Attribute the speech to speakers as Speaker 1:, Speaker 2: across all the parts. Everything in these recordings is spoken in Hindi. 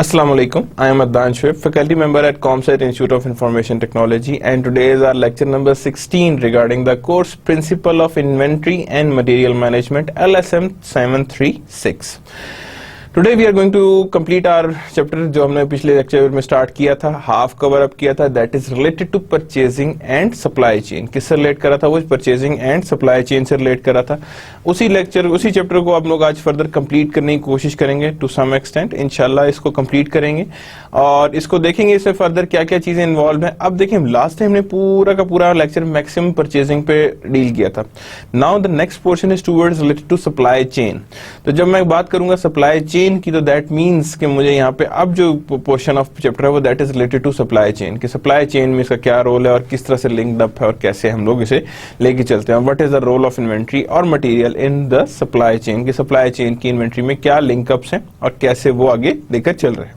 Speaker 1: Assalamu alaikum. I am Adnan Shoaib, faculty member at ComSci Institute of Information Technology, and today is our lecture number 16 regarding the course Principle of Inventory and Material Management, LSM 736. Today we are going to complete our chapter जो हमने पिछले लेक्चर में स्टार्ट किया था, हाफ कवर अप किया था, that is related to purchasing and supply chain. किससे रिलेट करा था? वो परचेजिंग एंड सप्लाई चेन से रिलेट करा था। उसी चैप्टर को आप लोग आज फर्दर कंप्लीट करने की कोशिश करेंगे टू सम एक्सटेंट। इंशाल्लाह इसको कंप्लीट करेंगे और इसको देखेंगे इससे फर्दर क्या क्या चीजें इन्वॉल्व है। अब देखिए, लास्ट टाइम ने पूरा का पूरा लेक्चर मैक्सिमम परचेजिंग पे डील किया था। Now the next portion is towards related to supply chain. तो जब मैं बात करूंगा सप्लाई चेन की, तो दैट मीन्स कि मुझे यहाँ पे अब जो पोर्शन ऑफ चैप्टर है वो that is related to supply chain, कि सप्लाई चेन में इसका क्या रोल है और किस तरह से लिंक्ड अप है और कैसे हम लोग इसे लेके चलते हैं। What is the role of inventory और material in the supply chain, की सप्लाई चेन की इन्वेंट्री में क्या लिंकअप्स हैं और कैसे वो आगे लेकर चल रहे हैं।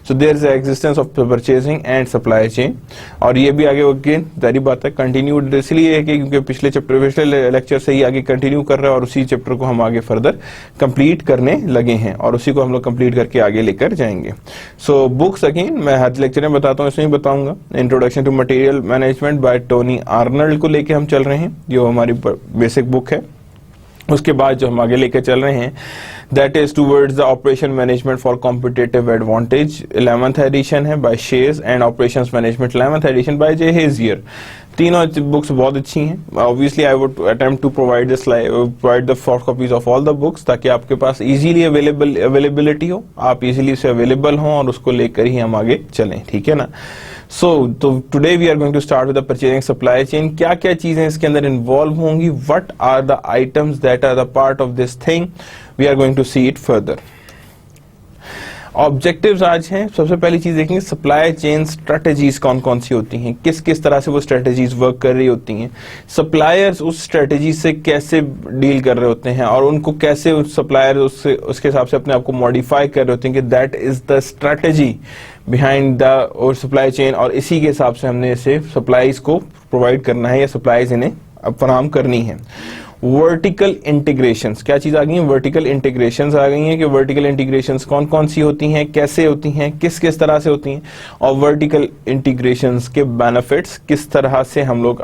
Speaker 1: So there is the existence of purchasing and supply chain, और ये भी आगे अगेन जारी बात है कंटिन्यूड इसलिए है कि क्योंकि पिछले लेक्चर से ही आगे कंटिन्यू कर रहे हैं और उसी चैप्टर को हम आगे फर्दर कंप्लीट करने लगे हैं और उसी को हम लोग कंप्लीट करके आगे लेकर जाएंगे। सो बुक्स अगेन मैं हर लेक्चर में बताता हूँ, इसमें बताऊंगा। Introduction to material management by Tony Arnold को लेके हम चल रहे हैं, जो हमारी बेसिक बुक है। उसके बाद जो हम आगे लेकर चल रहे हैं that is towards the operation management for competitive advantage, 11th edition है by Chase, and operations management 11th edition by J Heizer. तीनों बुक्स बहुत अच्छी हैं। Obviously I would attempt to provide the soft copies of all the books, ताकि आपके पास इजीली अवेलेबिलिटी हो, आप इजीली उसे अवेलेबल हों और उसको लेकर ही हम आगे चलें, ठीक है ना। तो today we are going to start with the purchasing supply chain. क्या क्या चीजें इसके अंदर इन्वॉल्व होंगी, what are the items that are the part of this thing, we are going to see it further. Objectives आज हैं, सबसे पहली चीज देखेंगे सप्लाई चेन स्ट्रेटेजीज कौन कौन सी होती हैं, किस किस तरह से वो स्ट्रेटेजीज वर्क कर रही होती हैं, सप्लायर्स उस स्ट्रेटेजी से कैसे डील कर रहे होते हैं और उनको कैसे सप्लायर उसके हिसाब से अपने आप को मॉडिफाई कर रहे होते हैं, कि that is the strategy behind the supply chain, और इसी के हिसाब से हमने इसे सप्लाईज को प्रोवाइड करना है या सप्लाईज इन्हें फराहम करनी है। वर्टिकल इंटीग्रेशंस, क्या चीज आ गई है? वर्टिकल इंटीग्रेशंस आ गई हैं, कि वर्टिकल इंटीग्रेशंस कौन कौन सी होती हैं, कैसे होती हैं, किस किस तरह से होती हैं, और वर्टिकल इंटीग्रेशंस के बेनिफिट्स किस तरह से हम लोग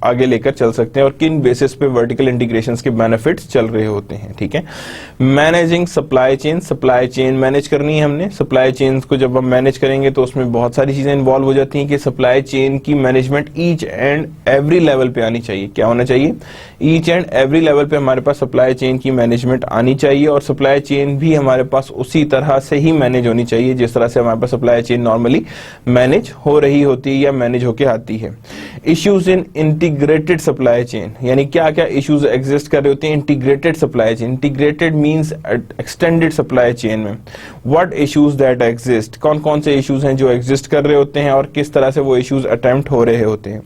Speaker 1: आगे लेकर चल सकते हैं और किन बेसिस पे वर्टिकल इंटीग्रेशंस के बेनिफिट्स चल रहे होते हैं, ठीक है। Managing supply chain, supply chain manage करनी है हमने। सप्लाई चेन को जब हम मैनेज करेंगे तो उसमें बहुत सारी चीजें इन्वॉल्व हो जाती हैं, कि सप्लाई चेन की management each and every level पे आनी चाहिए। क्या होना चाहिए? ईच एंड एवरी लेवल पे हमारे पास सप्लाई चेन की मैनेजमेंट आनी चाहिए, और सप्लाई चेन भी हमारे पास उसी तरह से ही मैनेज होनी चाहिए जिस तरह से हमारे पास सप्लाई चेन नॉर्मली मैनेज हो रही होती है या मैनेज होके आती है। Issues in integrated supply chain, यानी क्या क्या इश्यूज एग्जिस्ट कर रहे होते हैं integrated supply chain. Integrated means extended supply chain में व्हाट इश्यूज दैट एग्जिस्ट, कौन कौन से इश्यूज हैं जो एग्जिस्ट कर रहे होते हैं और किस तरह से वो इश्यूज अटेम्प्ट हो रहे होते हैं।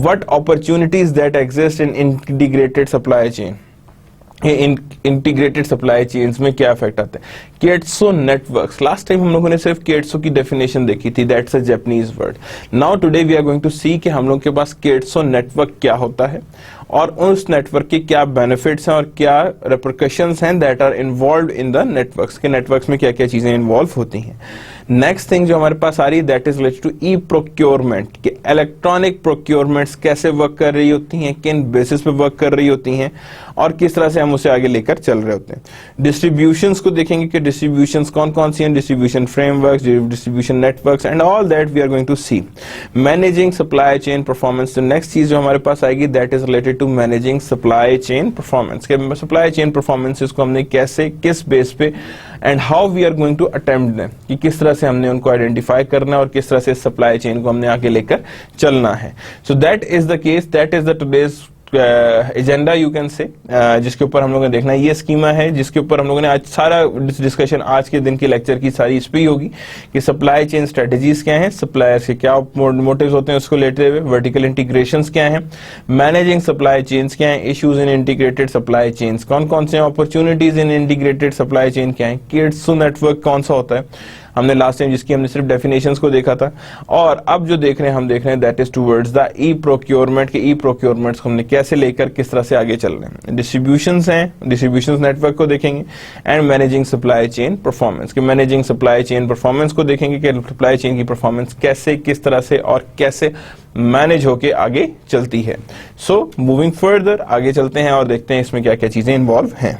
Speaker 1: What opportunities that exist in integrated supply chain, integrated supply chains में क्या इफेक्ट आता है। केट्सो नेटवर्क्स, लास्ट टाइम हम लोगों ने सिर्फ केट्सो की डेफिनेशन देखी थी, that's a Japanese word. Now today we are going to see कि हम लोग के पास केट्सो नेटवर्क क्या होता है और उस नेटवर्क के क्या बेनिफिट्स हैं और क्या रिपरकशंस हैं that are involve in the networks, के नेटवर्क्स में क्या क्या चीजें इन्वॉल्व होती हैं। नेक्स्ट थिंग जो हमारे पास आ रही है that is related to e procurement, कि इलेक्ट्रॉनिक प्रोक्योरमेंट्स कैसे वर्क कर रही होती हैं, किन बेसिस पे वर्क कर रही होती हैं और किस तरह से हम उसे आगे लेकर चल रहे होते हैं। डिस्ट्रीब्यूशंस को देखेंगे कि डिस्ट्रीब्यूशंस कौन कौन सी हैं, distribution frameworks, distribution networks and all that we are going to see. Managing supply chain performance, तो नेक्स्ट चीज जो हमारे पास आएगी that is related to managing supply chain performance, के सप्लाई चेन परफॉर्मेंसेस को हमने कैसे किस बेस पे and how we are going to attempt them, कि किस तरह से हमने उनको आइडेंटिफाई करना है और किस तरह से सप्लाई चेन को हमने आगे लेकर चलना है। So that is the case, that is the today's agenda you can से, जिसके ऊपर हम लोगों ने देखना है। ये स्कीमा है जिसके ऊपर हम लोगों ने आज सारा डिस्कशन आज के दिन की लेक्चर की सारी इस पे ही होगी, कि सप्लाई चेन स्ट्रेटेजीज क्या हैं, सप्लायर्स के क्या मोटिव्स होते हैं उसको लेते हुए, वर्टिकल इंटीग्रेशंस क्या हैं, मैनेजिंग सप्लाई चेन्स क्या हैं, issues in integrated supply chains कौन कौन से, opportunities in integrated supply chain क्या है, केट्सो नेटवर्क कौन सा होता है, हमने लास्ट टाइम जिसकी हमने सिर्फ डेफिनेशंस को देखा था, और अब जो देख रहे हैं हम देख रहे हैं that is towards the e procurement के ई प्रोक्योरमेंट्स को हमने कैसे लेकर किस तरह से आगे चल रहे हैं। डिस्ट्रीब्यूशंस हैं, डिस्ट्रीब्यूशंस नेटवर्क को देखेंगे, and managing supply chain performance के मैनेजिंग सप्लाई चेन परफॉर्मेंस को देखेंगे कि सप्लाई चेन की परफॉर्मेंस कैसे किस तरह से और कैसे मैनेज होके आगे चलती है। सो मूविंग फर्दर आगे चलते हैं और देखते हैं इसमें क्या क्या चीजें इन्वॉल्व हैं।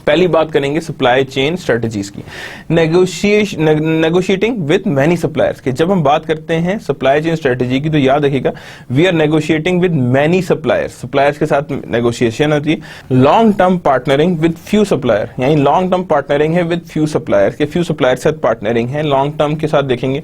Speaker 1: पहली बात करेंगे सप्लाई चेन स्ट्रेटजीज की, नेगोशिएटिंग विद मैनी सप्लायर्स के। जब हम बात करते हैं सप्लाई चेन स्ट्रेटजी की तो याद रखिएगा we are negotiating with many suppliers, suppliers के साथ नेगोशिएशन होती है। Long term partnering with few supplier, यानी लॉन्ग टर्म पार्टनरिंग है विद फ्यू सप्लायर्स के, फ्यू सप्लायर के साथ पार्टनरिंग है, लॉन्ग टर्म के साथ देखेंगे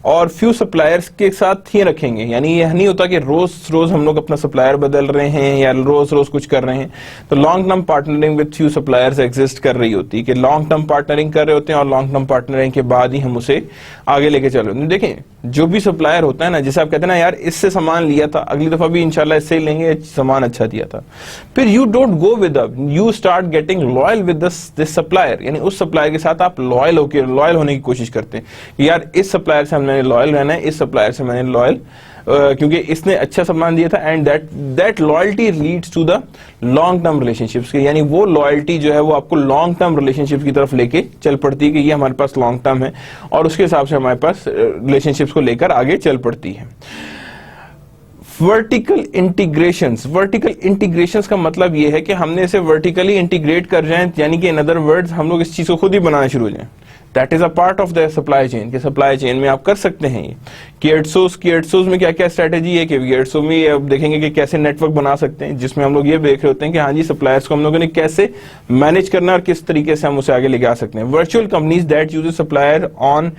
Speaker 1: और फ्यू सप्लायर्स के साथ ही रखेंगे। यानी यह नहीं होता कि रोज रोज हम लोग अपना सप्लायर बदल रहे हैं या रोज रोज कुछ कर रहे हैं। तो long term partnering with few suppliers exist कर रही होती है कि लॉन्ग टर्म पार्टनरिंग कर रहे होते हैं और लॉन्ग टर्म पार्टनरिंग के बाद ही हम उसे आगे लेके चल रहे हैं। देखें जो भी सप्लायर होता है ना, जैसे आप कहते हैं ना यार इससे सामान लिया था, अगली दफा भी इंशाल्लाह इससे ही लेंगे, सामान अच्छा दिया था, फिर you don't go with up, you start getting loyal with this supplier, यानी उस सप्लायर के साथ आप लॉयल होने की कोशिश करते हैं कि यार इस सप्लायर से हमने लॉयल रहना है, इस सप्लायर से मैंने लॉयल क्योंकि इसने अच्छा सामान दिया था, and that loyalty leads to the long term relationships के, यानी वो लॉयल्टी जो है वो आपको लॉन्ग टर्म रिलेशनशिप की तरफ लेके चल पड़ती है कि ये हमारे पास लॉन्ग टर्म है और उसके हिसाब से हमारे पास रिलेशनशिप्स को लेकर आगे चल पड़ती है। वर्टिकल इंटीग्रेशंस का मतलब ये है कि हमने इसे वर्टिकली इंटीग्रेट कर जाएं, यानी कि इन अदर वर्ड्स हम लोग इस चीज को खुद ही बनाना शुरू हो जाएं। That is a part of the supply chain, के सप्लाई चेन में आप कर सकते हैं ये। किएटसोस में क्या क्या स्ट्रेटेजी है कि किएटसो में अब देखेंगे कि कैसे नेटवर्क बना सकते हैं, जिसमें हम लोग ये देख रहे होते हैं कि हाँ जी सप्लायर्स को हम लोगों ने कैसे मैनेज करना है और किस तरीके से हम उसे आगे लेके आ सकते हैं। Virtual companies that use supplier on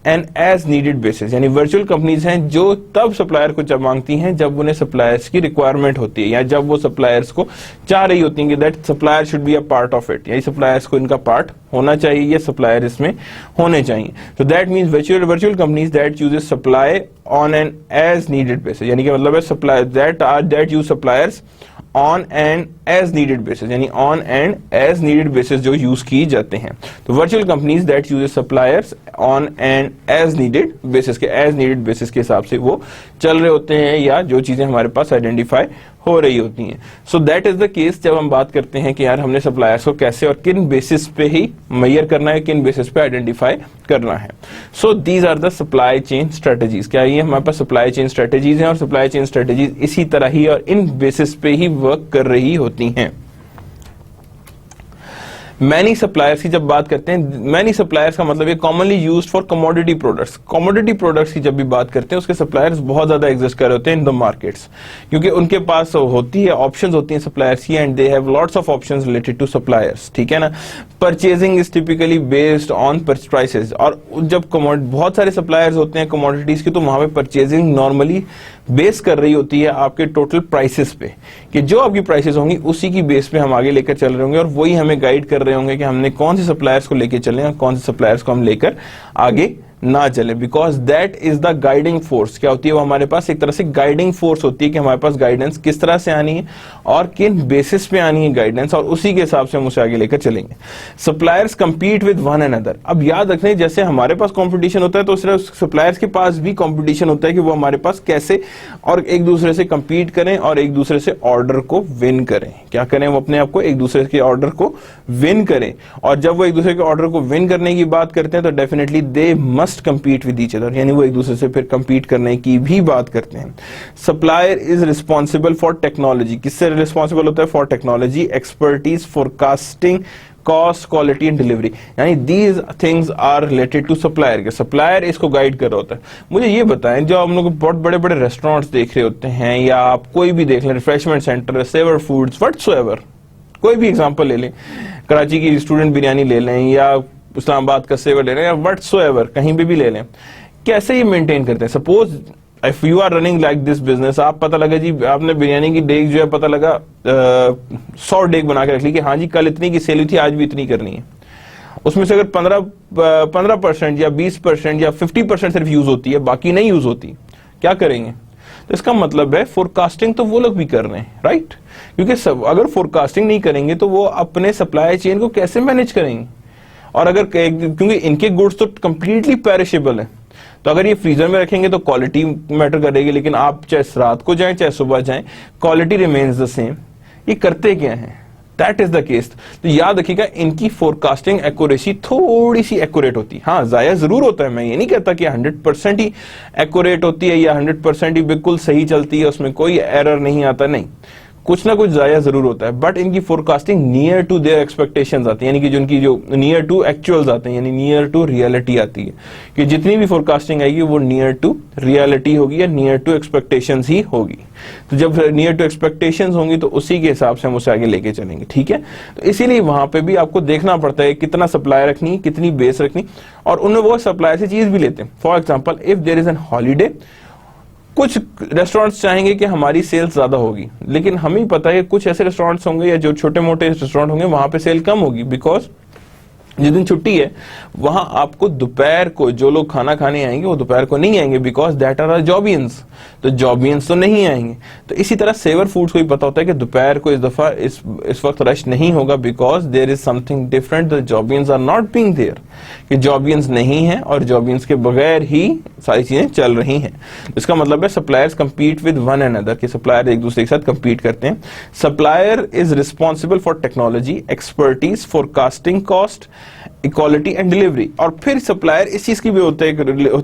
Speaker 1: an as needed basis, यानी वर्चुअल कंपनीज हैं जो तब सप्लायर को जब मांगती हैं जब उन्हें सप्लायर्स की रिक्वायरमेंट होती है या जब वो सप्लायर्स को चाह रही होती है कि that supplier should be a part of it, यानी सप्लायर्स को इनका पार्ट होना चाहिए, ये सप्लायर इसमें होने चाहिए। तो that means virtual companies that uses supply on an as needed basis, यानी कि मतलब है supply that use suppliers on and as needed basis, यानी on and as needed basis जो यूज की जाते हैं। तो virtual companies that uses suppliers on and as needed basis के, एज नीडेड बेसिस के हिसाब से वो चल रहे होते हैं या जो चीजें हमारे पास आइडेंटिफाई हो रही होती हैं। So that is the case जब हम बात करते हैं कि यार हमने सप्लायर्स को कैसे और किन बेसिस पे ही मेजर करना है, किन बेसिस पे आइडेंटिफाई करना है। So these are the supply chain strategies. क्या ये हमारे पास सप्लाई चेन स्ट्रेटेजीज हैं और सप्लाई चेन स्ट्रेटेजीज इसी तरह ही और इन बेसिस पे ही वर्क कर रही होती हैं। मैनी सप्लायर्स की जब बात करते हैं, मैनी सप्लायर्स का मतलब ये commonly used for commodity products. Commodity products की जब भी बात करते हैं उसके सप्लायर्स बहुत ज्यादा एग्जिस्ट कर रहे होते हैं इन द मार्केट्स, क्योंकि उनके पास होती है ऑप्शंस होती हैं सप्लायर्स की, and they have lots of options related to suppliers, ठीक है ना। Purchasing is typically based on prices, और जब बहुत सारे सप्लायर्स होते हैं कमोडिटीज की तो वहां पे परचेजिंग नॉर्मली बेस कर रही होती है आपके टोटल प्राइसेस पे, कि जो आपकी प्राइसेस होंगी उसी की बेस पे हम आगे लेकर चल रहे होंगे और वही हमें गाइड कर रहे होंगे कि हमने कौन से सप्लायर्स को लेकर चले और कौन से सप्लायर्स को हम लेकर आगे ना चले, because that is the guiding force. क्या होती है वो हमारे पास एक तरह से गाइडिंग फोर्स होती है कि हमारे पास गाइडेंस किस तरह से आनी है और किन बेसिस पे आनी है गाइडेंस, और उसी के हिसाब से हम उसे आगे लेकर चलेंगे। Suppliers compete with one another. अब याद रखना जैसे हमारे पास कंपटीशन होता है तो सिर्फ सप्लायर्स के पास भी कंपटीशन होता है कि वो हमारे पास कैसे और एक दूसरे से कंपीट करें और एक दूसरे से ऑर्डर को विन करें। क्या करें वो अपने आप को एक दूसरे के ऑर्डर को विन करें, और जब वो एक दूसरे के ऑर्डर को विन करने की बात करते हैं तो definitely they must compete with each other, यानी वो एक दूसरे से फिर compete करने की भी बात करते हैं। Supplier is responsible for technology। किससे responsible होता है? For technology, expertise, forecasting, cost, quality and delivery, यानी these things are related to supplier के। supplier इसको गाइड कर रहा होता है। मुझे ये बताएं, जो हम लोग बहुत बड़े बड़े रेस्टोरेंट्स देख रहे होते हैं या आप कोई भी देख लें, refreshment centre, saver foods, whatsoever, कोई भी एग्जांपल ले लें, कराची की स्टूडेंट बिरयानी ले लें या इस्लामाबाद का सेवर ले लें या व्हाटसोएवर कहीं पे भी ले लें, कैसे ये मेंटेन करते हैं? Suppose if you are running like this business, आप पता लगा जी आपने बिरयानी की डेग जो है पता लगा 100 डेग बना के रख ली कि हाँ जी कल इतनी की सेल हुई थी, आज भी इतनी करनी है। उसमें से अगर 15% या 20% या 50% सिर्फ यूज होती है, बाकी नहीं यूज होती, क्या करेंगे? तो इसका मतलब है फोरकास्टिंग तो वो लोग भी कर रहे हैं, राइट? क्योंकि अगर फोरकास्टिंग नहीं करेंगे तो वो अपने सप्लाई चेन को कैसे मैनेज करेंगे? और अगर क्योंकि इनके गुड्स तो कंप्लीटली पेरिशेबल है, तो अगर ये फ्रीजर में रखेंगे तो क्वालिटी मैटर करेगी, लेकिन आप चाहे रात को जाएं चाहे सुबह जाएं क्वालिटी रिमेन्स द सेम। ये करते क्या हैं, दैट इज द केस। तो याद रखिएगा इनकी फोरकास्टिंग एक्यूरेसी थोड़ी सी एक्यूरेट होती है। हाँ, जाया जरूर होता है, मैं ये नहीं कहता कि 100% ही एक्यूरेट होती है या 100% ही बिल्कुल सही चलती है, उसमें कोई एरर नहीं आता, नहीं, कुछ ना कुछ जाया जरूर होता है, बट इनकी forecasting near to their expectations आती है, यानी कि जो इनकी जो नियर टू एक्चुअल्स आते हैं, यानी नियर टू रियलिटी आती है, कि जितनी भी फोरकास्टिंग आएगी वो नियर टू रियलिटी होगी या नियर टू एक्सपेक्टेशंस ही होगी। तो जब नियर टू एक्सपेक्टेशंस होंगी तो उसी के हिसाब से हम उसे आगे लेके चलेंगे, ठीक है। तो इसीलिए वहां पे भी आपको देखना पड़ता है कितना सप्लाई रखनी, कितनी बेस रखनी, और उनमें वो सप्लाई से चीज भी लेते हैं। For example, if there is an holiday, कुछ रेस्टोरेंट्स चाहेंगे कि हमारी सेल्स ज्यादा होगी, लेकिन हमें पता है कुछ ऐसे रेस्टोरेंट्स होंगे या जो छोटे मोटे रेस्टोरेंट होंगे वहां पे सेल कम होगी, बिकॉज जिस दिन छुट्टी है वहां आपको दोपहर को जो लोग खाना खाने आएंगे वो दोपहर को नहीं आएंगे, बिकॉज दैट आर जॉबियंस, तो जॉबियंस तो नहीं आएंगे। तो इसी तरह सेवर फूड्स को भी पता होता है कि दोपहर को इस दफा इस वक्त रश नहीं होगा, because there is something different, the जॉबियंस आर नॉट बीइंग देयर, कि जॉबियंस नहीं है और जॉबियंस के बगैर ही सारी चीजें चल रही हैं। इसका मतलब है suppliers compete with one another, कि सप्लायर एक दूसरे के साथ कंपीट करते हैं। Supplier is responsible for technology, expertise, forecasting, cost, equality and delivery. और फिर सप्लायर इस चीज की भी होता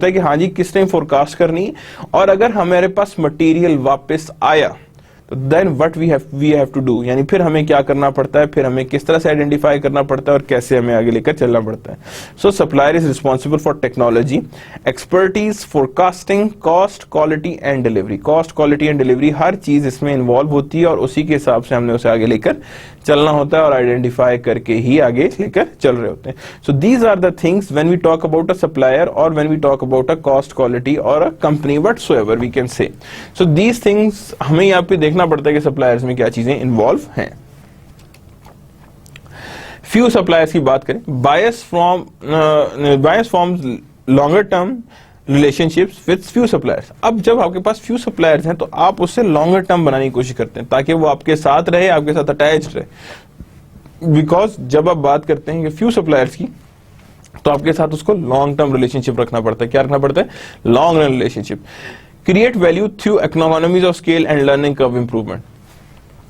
Speaker 1: है कि हाँ जी किस टाइम फोरकास्ट करनी है, और अगर हमारे पास मटेरियल वापस आया तो then what we have to do, यानी फिर हमें क्या करना पड़ता है, फिर हमें किस तरह से आइडेंटिफाई करना पड़ता है और कैसे हमें आगे लेकर चलना पड़ता है। So supplier is responsible for technology, expertise, forecasting, cost, quality and delivery. Cost, quality and delivery हर चीज इसमें इन्वॉल्व होती है और उसी के हिसाब से हमने उसे आगे लेकर चलना होता है और आइडेंटिफाई करके ही आगे लेकर चल रहे होते हैं। So these are the things when we talk about a supplier और when we talk about a cost, quality और a company, whatsoever we can say. So these things हमें यहाँ पे देखना पड़ता है कि सप्लायर्स में क्या चीजें इन्वॉल्व हैं। फ्यू सप्लायर्स की बात करें, buyers forms longer term relationships with few suppliers. अब जब आपके पास फ्यू सप्लायर्स हैं तो आप उससे लॉन्गर टर्म बनाने की कोशिश करते हैं ताकि वो आपके साथ रहे, आपके साथ अटैच्ड रहे। बिकॉज जब आप बात करते हैं कि फ्यू सप्लायर्स की, तो आपके साथ उसको लॉन्ग टर्म रिलेशनशिप रखना पड़ता है। क्या रखना पड़ता है? Long run relationship. Create value through economies of scale and learning curve improvement.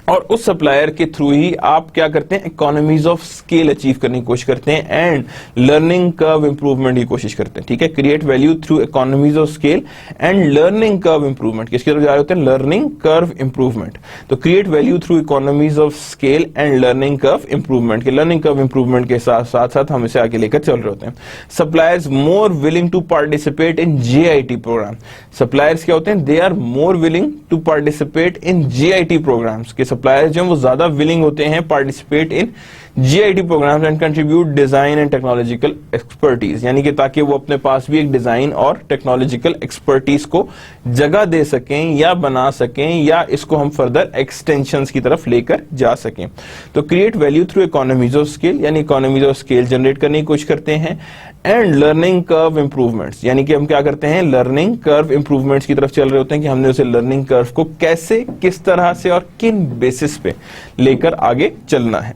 Speaker 1: और उस सप्लायर के थ्रू ही आप क्या करते हैं? इकोनॉमीज ऑफ स्केल अचीव करने की कोशिश करते हैं एंड लर्निंग कर्व इंप्रूवमेंट की कोशिश करते हैं। ठीक है, create value through economies of scale and learning curve improvement. किसकी तरफ जा रहे होते हैं? Learning curve improvement. तो create value through economies of scale and learning curve improvement के लर्निंग कर्व इंप्रूवमेंट के साथ साथ हम इसे आगे लेकर चल रहे होते हैं। Suppliers more willing to participate in JIT programme. सप्लायर्स क्या होते हैं? They are more willing to participate in JIT programmes. के सप्लायर्स जो हैं वो ज्यादा विलिंग होते हैं participate in JIT programmes and contribute design and technological expertise, यानी कि ताकि वो अपने पास भी एक डिजाइन और टेक्नोलॉजिकल एक्सपर्टीज को जगह दे सकें या बना सकें या इसको हम फर्दर एक्सटेंशंस की तरफ लेकर जा सकें। तो create value through economies of scale, यानी इकोनॉमीज ऑफ स्केल जनरेट करने की कोशिश करते हैं एंड लर्निंग कर्व इंप्रूवमेंट्स, यानी कि हम क्या करते हैं? लर्निंग कर्व इंप्रूवमेंट्स की तरफ चल रहे होते हैं कि हमने उसे लर्निंग कर्व को कैसे, किस तरह से और किन बेसिस पे लेकर आगे चलना है।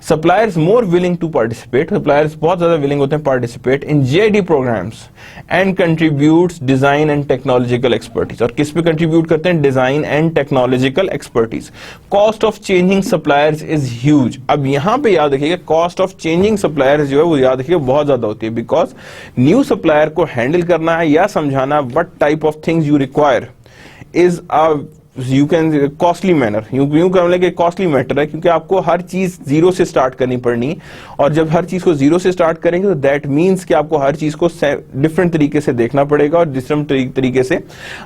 Speaker 1: Suppliers more willing to participate. Suppliers बहुत ज्यादा विलिंग होते हैं participate in JIT programmes and contributes design and technological expertise. और किस पे कंट्रीब्यूट करते हैं? Design and technological expertise. Cost of changing suppliers is huge. अब यहां पे याद रखिएगा कॉस्ट ऑफ चेंजिंग सप्लायर्स जो है वो याद रखिएगा बहुत ज्यादा होती है, बिकॉज न्यू सप्लायर को हैंडल करना है या समझाना what type of things you require is a you can costly manner, यूं कर लेंगे कॉस्टली मैटर है, क्योंकि आपको हर चीज जीरो से स्टार्ट करनी पड़नी, और जब हर चीज को जीरो से स्टार्ट करेंगे तो दैट मीन्स कि आपको हर चीज को डिफरेंट तरीके से देखना पड़ेगा और डिफरेंट तरीके से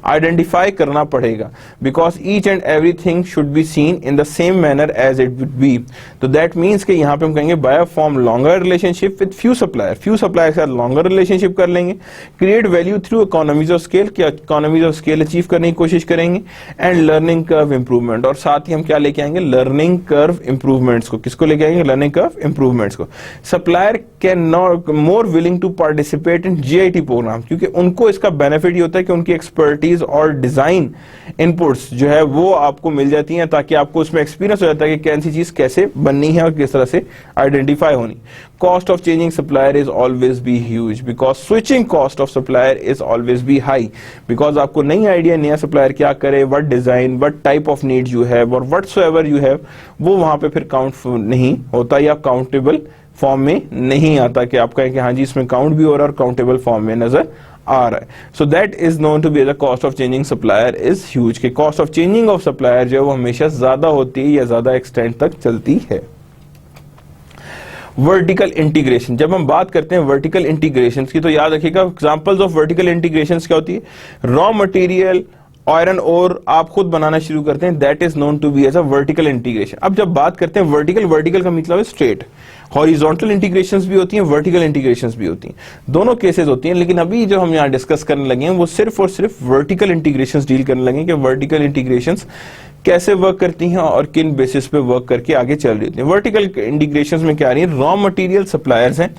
Speaker 1: आइडेंटिफाई करना पड़ेगा, because each and everything should be seen in the same manner as it would be. तो दैट मीन्स कि यहाँ पे हम कहेंगे by form longer relationship with few supplier. Few supplier के साथ लॉन्गर रिलेशनशिप कर लेंगे। Create value through economies of scale, क्या इकोनॉमीज ऑफ स्केल अचीव करने की कोशिश करेंगे and and learning curve improvement, और साथ ही हम क्या लेके आएंगे, लर्निंग कर्व इंप्रूवमेंट्स को। किसको लेके आएंगे, लर्निंग कर्व इंप्रूवमेंट्स को। Supplier can not more willing to participate in JIT programme, क्योंकि उनको इसका बेनिफिट ये होता है कि उनकी एक्सपर्टीज और डिजाइन इनपुट्स जो है वो आपको मिल जाती हैं, ताकि आपको उसमें एक्सपीरियंस हो जाता है कि कौन सी चीज कैसे बननी है और किस तरह से आइडेंटिफाई होनी। Cost of changing supplier is always be huge, because switching cost of supplier is always be high, because आपको नई आइडिया, नया सप्लायर क्या करे, what design, what type of need you have और व्हाटसोएवर यू हैव, वो वहां पे फिर काउंट नहीं होता या काउंटेबल फॉर्म में नहीं आता कि आप कहें कि हाँ जी इसमें काउंट भी हो रहा है और काउंटेबल फॉर्म में नजर आ रहा है। So that is known to be the cost of changing supplier is huge, कि cost of changing of supplier जो है वो हमेशा ज्यादा होती है या ज्यादा एक्सटेंड तक चलती है। वर्टिकल इंटीग्रेशन, जब हम बात करते हैं वर्टिकल इंटीग्रेशन की तो याद रखिएगा एग्जांपल्स ऑफ वर्टिकल इंटीग्रेशन क्या होती है, रॉ मटेरियल आयरन और आप खुद बनाना शुरू करते हैं, that is known to be as a vertical integration. अब जब बात करते हैं वर्टिकल, वर्टिकल का मतलब है स्ट्रेट, हॉरिजॉन्टल इंटीग्रेशंस भी होती हैं, वर्टिकल इंटीग्रेशंस भी होती हैं, दोनों केसेस होती हैं। लेकिन अभी जो हम यहाँ डिस्कस करने लगे हैं वो सिर्फ और सिर्फ वर्टिकल इंटीग्रेशंस डील करने लगे हैं कि वर्टिकल इंटीग्रेशंस कैसे वर्क करती हैं और किन बेसिस पे वर्क करके आगे चल रही हैं। वर्टिकल इंटीग्रेशंस में क्या आ रही है, रॉ मटेरियल सप्लायर्स हैं।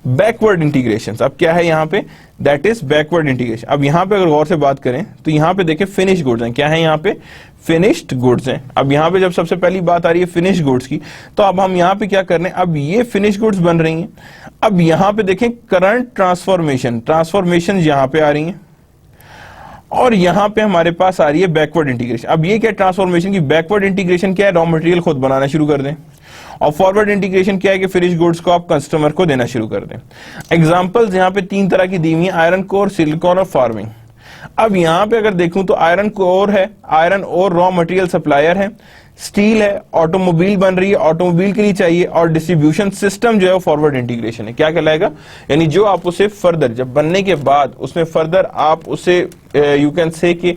Speaker 1: बैकवर्ड इंटीग्रेशंस, अब क्या है यहाँ पे, दैट इज बैकवर्ड इंटीग्रेशन। अब यहाँ पे अगर गौर से बात करें तो यहाँ पे देखें फिनिश गुड्स हैं, क्या है यहाँ पे, फिनिश्ड गुड्स हैं। अब यहाँ पे जब सबसे पहली बात आ रही है फिनिश गुड्स की, तो अब हम यहाँ पे क्या कर रहे हैं, अब ये फिनिश गुड्स बन रही हैं। अब यहाँ पे देखें करंट ट्रांसफॉर्मेशन, ट्रांसफॉर्मेशन यहाँ पे आ रही हैं और यहां पे हमारे पास आ रही है बैकवर्ड इंटीग्रेशन। अब ये क्या ट्रांसफॉर्मेशन की, बैकवर्ड इंटीग्रेशन क्या है, रॉ मटेरियल खुद बनाना शुरू कर दें, और फॉरवर्ड इंटीग्रेशन क्या है कि फिनिश गुड्स को आप कस्टमर को देना शुरू कर दें। एग्जांपल्स यहां पे तीन तरह की दी हुई है, आयरन कोर, सिलिकॉन और फार्मिंग। अब यहां पे अगर देखूं तो आयरन कोर है, आयरन और रॉ मटेरियल सप्लायर है, स्टील है, ऑटोमोबाइल बन रही है, ऑटोमोबाइल के लिए चाहिए, और डिस्ट्रीब्यूशन सिस्टम जो है वो फॉरवर्ड इंटीग्रेशन है। क्या कहलाएगा, यानी जो आप उसे फर्दर जब बनने के बाद उसमें फर्दर आप उसे यू कैन से कि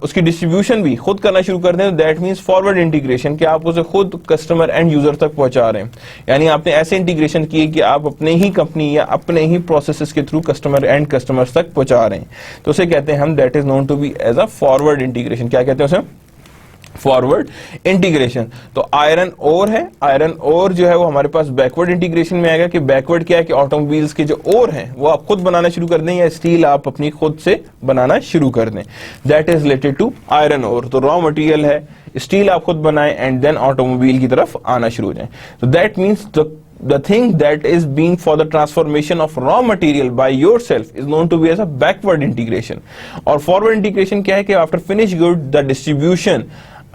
Speaker 1: उसकी डिस्ट्रीब्यूशन भी खुद करना शुरू कर दें, दैट मींस फॉरवर्ड इंटीग्रेशन, कि आप उसे खुद कस्टमर एंड यूजर तक पहुंचा रहे हैं। यानी आपने ऐसे इंटीग्रेशन किए कि आप अपने ही कंपनी या अपने ही प्रोसेसेस के थ्रू कस्टमर एंड कस्टमर्स तक पहुंचा रहे हैं, तो उसे कहते हैं हम, that is known to be as a forward integration. क्या कहते हैं उसे, फॉरवर्ड इंटीग्रेशन। तो आयरन ओर है, आयरन ओर जो है वो हमारे पास बैकवर्ड इंटीग्रेशन में आएगा, कि बैकवर्ड क्या है कि ऑटोमोबाइल्स के जो ओर हैं वो आप खुद बनाना शुरू कर दें या स्टील आप अपनी खुद से बनाना शुरू कर दें, that is related to iron ore. तो रॉ मटेरियल है, स्टील आप खुद बनाएं एंड देन ऑटोमोबाइल की तरफ आना शुरू हो जाए। तो that means the thing that is being for the transformation of raw material by yourself is known to be as a backward integration, और forward integration क्या है कि after finished good the distribution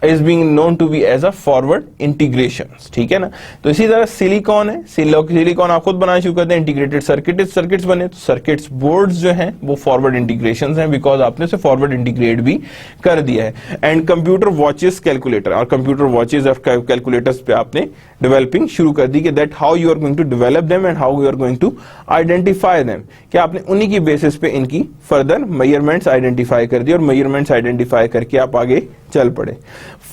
Speaker 1: is being known to be as a forward integration। ठीक है ना। तो इसी तरह सिलिकॉन है, सिलिकॉन आप खुद बनाना शुरू करते हैं, इंटीग्रेटेड सर्किट्स बने, तो सर्किट्स बोर्ड्स जो हैं वो फॉरवर्ड इंटीग्रेशंस हैं, बिकॉज आपने उसे फॉरवर्ड इंटीग्रेट भी कर दिया है। एंड कंप्यूटर वॉचेस, कैलकुलेटर, और कंप्यूटर वॉचेस और कैलकुलेटर्स पे आपने डेवलपिंग शुरू कर दी कि that how you are going to develop them and how you are going to identify them, कि आपने उन्हीं की बेसिस पे इनकी फर्दर मेजरमेंट्स आइडेंटिफाई कर दी और मेजरमेंट्स आइडेंटिफाई करके आप आगे चल पड़े।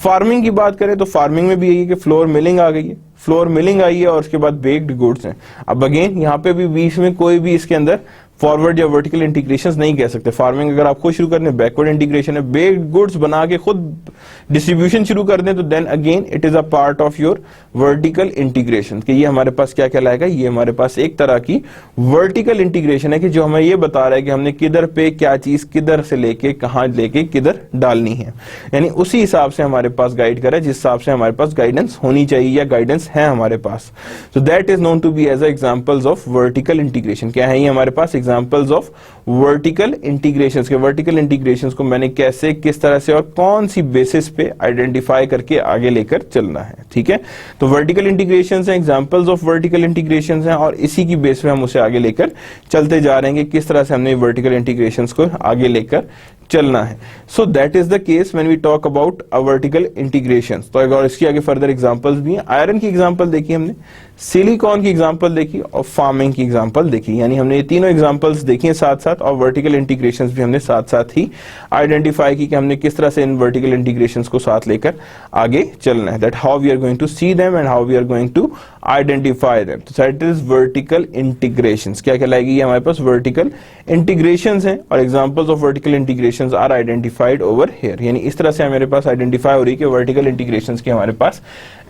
Speaker 1: फार्मिंग की बात करें तो फार्मिंग में भी यही है कि फ्लोर मिलिंग आ गई है, फ्लोर मिलिंग आई है और उसके बाद बेक्ड गुड्स हैं। अब अगेन यहाँ पे भी बीच में कोई भी इसके अंदर फॉरवर्ड या वर्टिकल इंटीग्रेशन नहीं कह सकते। फार्मिंग अगर आप खुद शुरू कर दें बैकवर्ड इंटीग्रेशन है, बेक्ड गुड्स बना के खुद डिस्ट्रीब्यूशन शुरू कर दें तो then again it is a part of your vertical integration, कि ये हमारे पास क्या कहलाएगा, ये हमारे पास एक तरह की वर्टिकल इंटीग्रेशन है कि जो हमें ये बता रहा है कि हमने किधर पे क्या चीज किधर से लेके कहां लेके किधर डालनी है, यानी उसी हिसाब से हमारे पास गाइड करा जिस हिसाब से हमारे पास गाइडेंस होनी चाहिए या गाइडेंस है हमारे पास। So that is known to be as examples of vertical integration. क्या है ये हमारे पास एग्जांपल्स ऑफ वर्टिकल इंटीग्रेशंस के। वर्टिकल इंटीग्रेशंस को मैंने कैसे किस तरह से और कौन सी बेसिस पे आइडेंटिफाई करके आगे लेकर चलना है। ठीक है, तो वर्टिकल इंटीग्रेशंस हैं, एग्जांपल्स ऑफ वर्टिकल इंटीग्रेशंस हैं और इसी की बेस पे हम उसे आगे लेकर चलते जा रहे हैं कि किस तरह से हमने वर्टिकल इंटीग्रेशंस को आगे लेकर चलना है। So that is the case when we talk about a vertical integration. तो अगर इसकी आगे फर्दर एग्जांपल्स भी हैं, आयरन की एग्जांपल देखी हमने, सिलिकॉन की एग्जांपल देखी और फार्मिंग की एग्जांपल देखी, यानी हमने ये तीनों एग्जांपल्स देखी हैं साथ साथ, और वर्टिकल इंटीग्रेशंस भी हमने साथ साथ ही आइडेंटिफाई की कि हमने किस तरह से इन वर्टिकल इंटीग्रेशंस को साथ लेकर आगे चलना है, that how we are going to see them and how we are going to identify them, तो दैट इज वर्टिकल इंटीग्रेशंस। क्या कहलाएगी ये हमारे पास वर्टिकल इंटीग्रेशंस हैं, और examples of vertical integrations are identified over here. यानी इस तरह से हमारे पास आइडेंटिफाई हो रही है कि वर्टिकल इंटीग्रेशंस की हमारे पास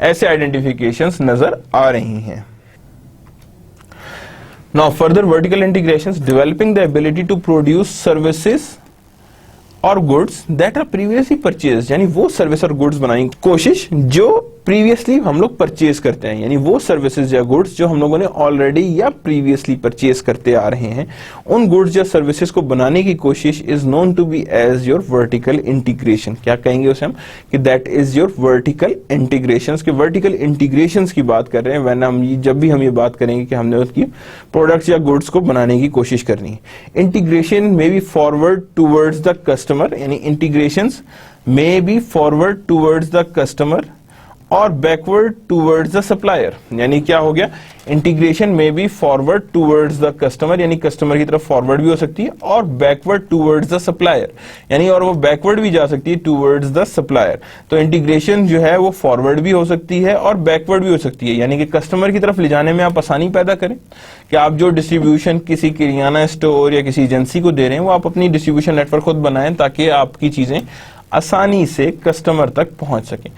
Speaker 1: ऐसे आइडेंटिफिकेशंस नजर आ रही हैं। Now further vertical integrations, developing the ability to produce services और goods that are previously purchase, यानी वो सर्विस और गुड्स बनाने की कोशिश जो प्रीवियसली हम लोग परचेज करते हैं, यानी वो सर्विसेज या गुड्स जो हम लोगों ने ऑलरेडी या प्रीवियसली परचेज करते आ रहे हैं, उन गुड्स या सर्विसेज को बनाने की कोशिश is known to be as your vertical integration. क्या कहेंगे उसे हम कि that is your vertical integrations. के वर्टिकल इंटीग्रेशंस की बात कर रहे हैं व्हेन हम जब भी हम ये बात करेंगे कि हमने उसकी प्रोडक्ट्स या गुड्स को बनाने की कोशिश करनी है। इंटीग्रेशन में be forward towards the customer, यानी इंटीग्रेशंस में be forward towards the customer और बैकवर्ड टूवर्ड्स द सप्लायर। यानी क्या हो गया, इंटीग्रेशन में be forward towards the customer, यानी कस्टमर की तरफ फॉरवर्ड भी हो सकती है, और बैकवर्ड टूवर्ड्स द सप्लायर, यानी और वो बैकवर्ड भी जा सकती है टूवर्ड्स द सप्लायर। तो इंटीग्रेशन जो है वो फॉरवर्ड भी हो सकती है और बैकवर्ड भी हो सकती है, यानी कि कस्टमर की तरफ ले जाने में आप आसानी पैदा करें कि आप जो डिस्ट्रीब्यूशन किसी किराना स्टोर या किसी एजेंसी को दे रहे हैं वो आप अपनी डिस्ट्रीब्यूशन नेटवर्क खुद बनाएं ताकि आपकी चीजें आसानी से कस्टमर तक पहुंच सके,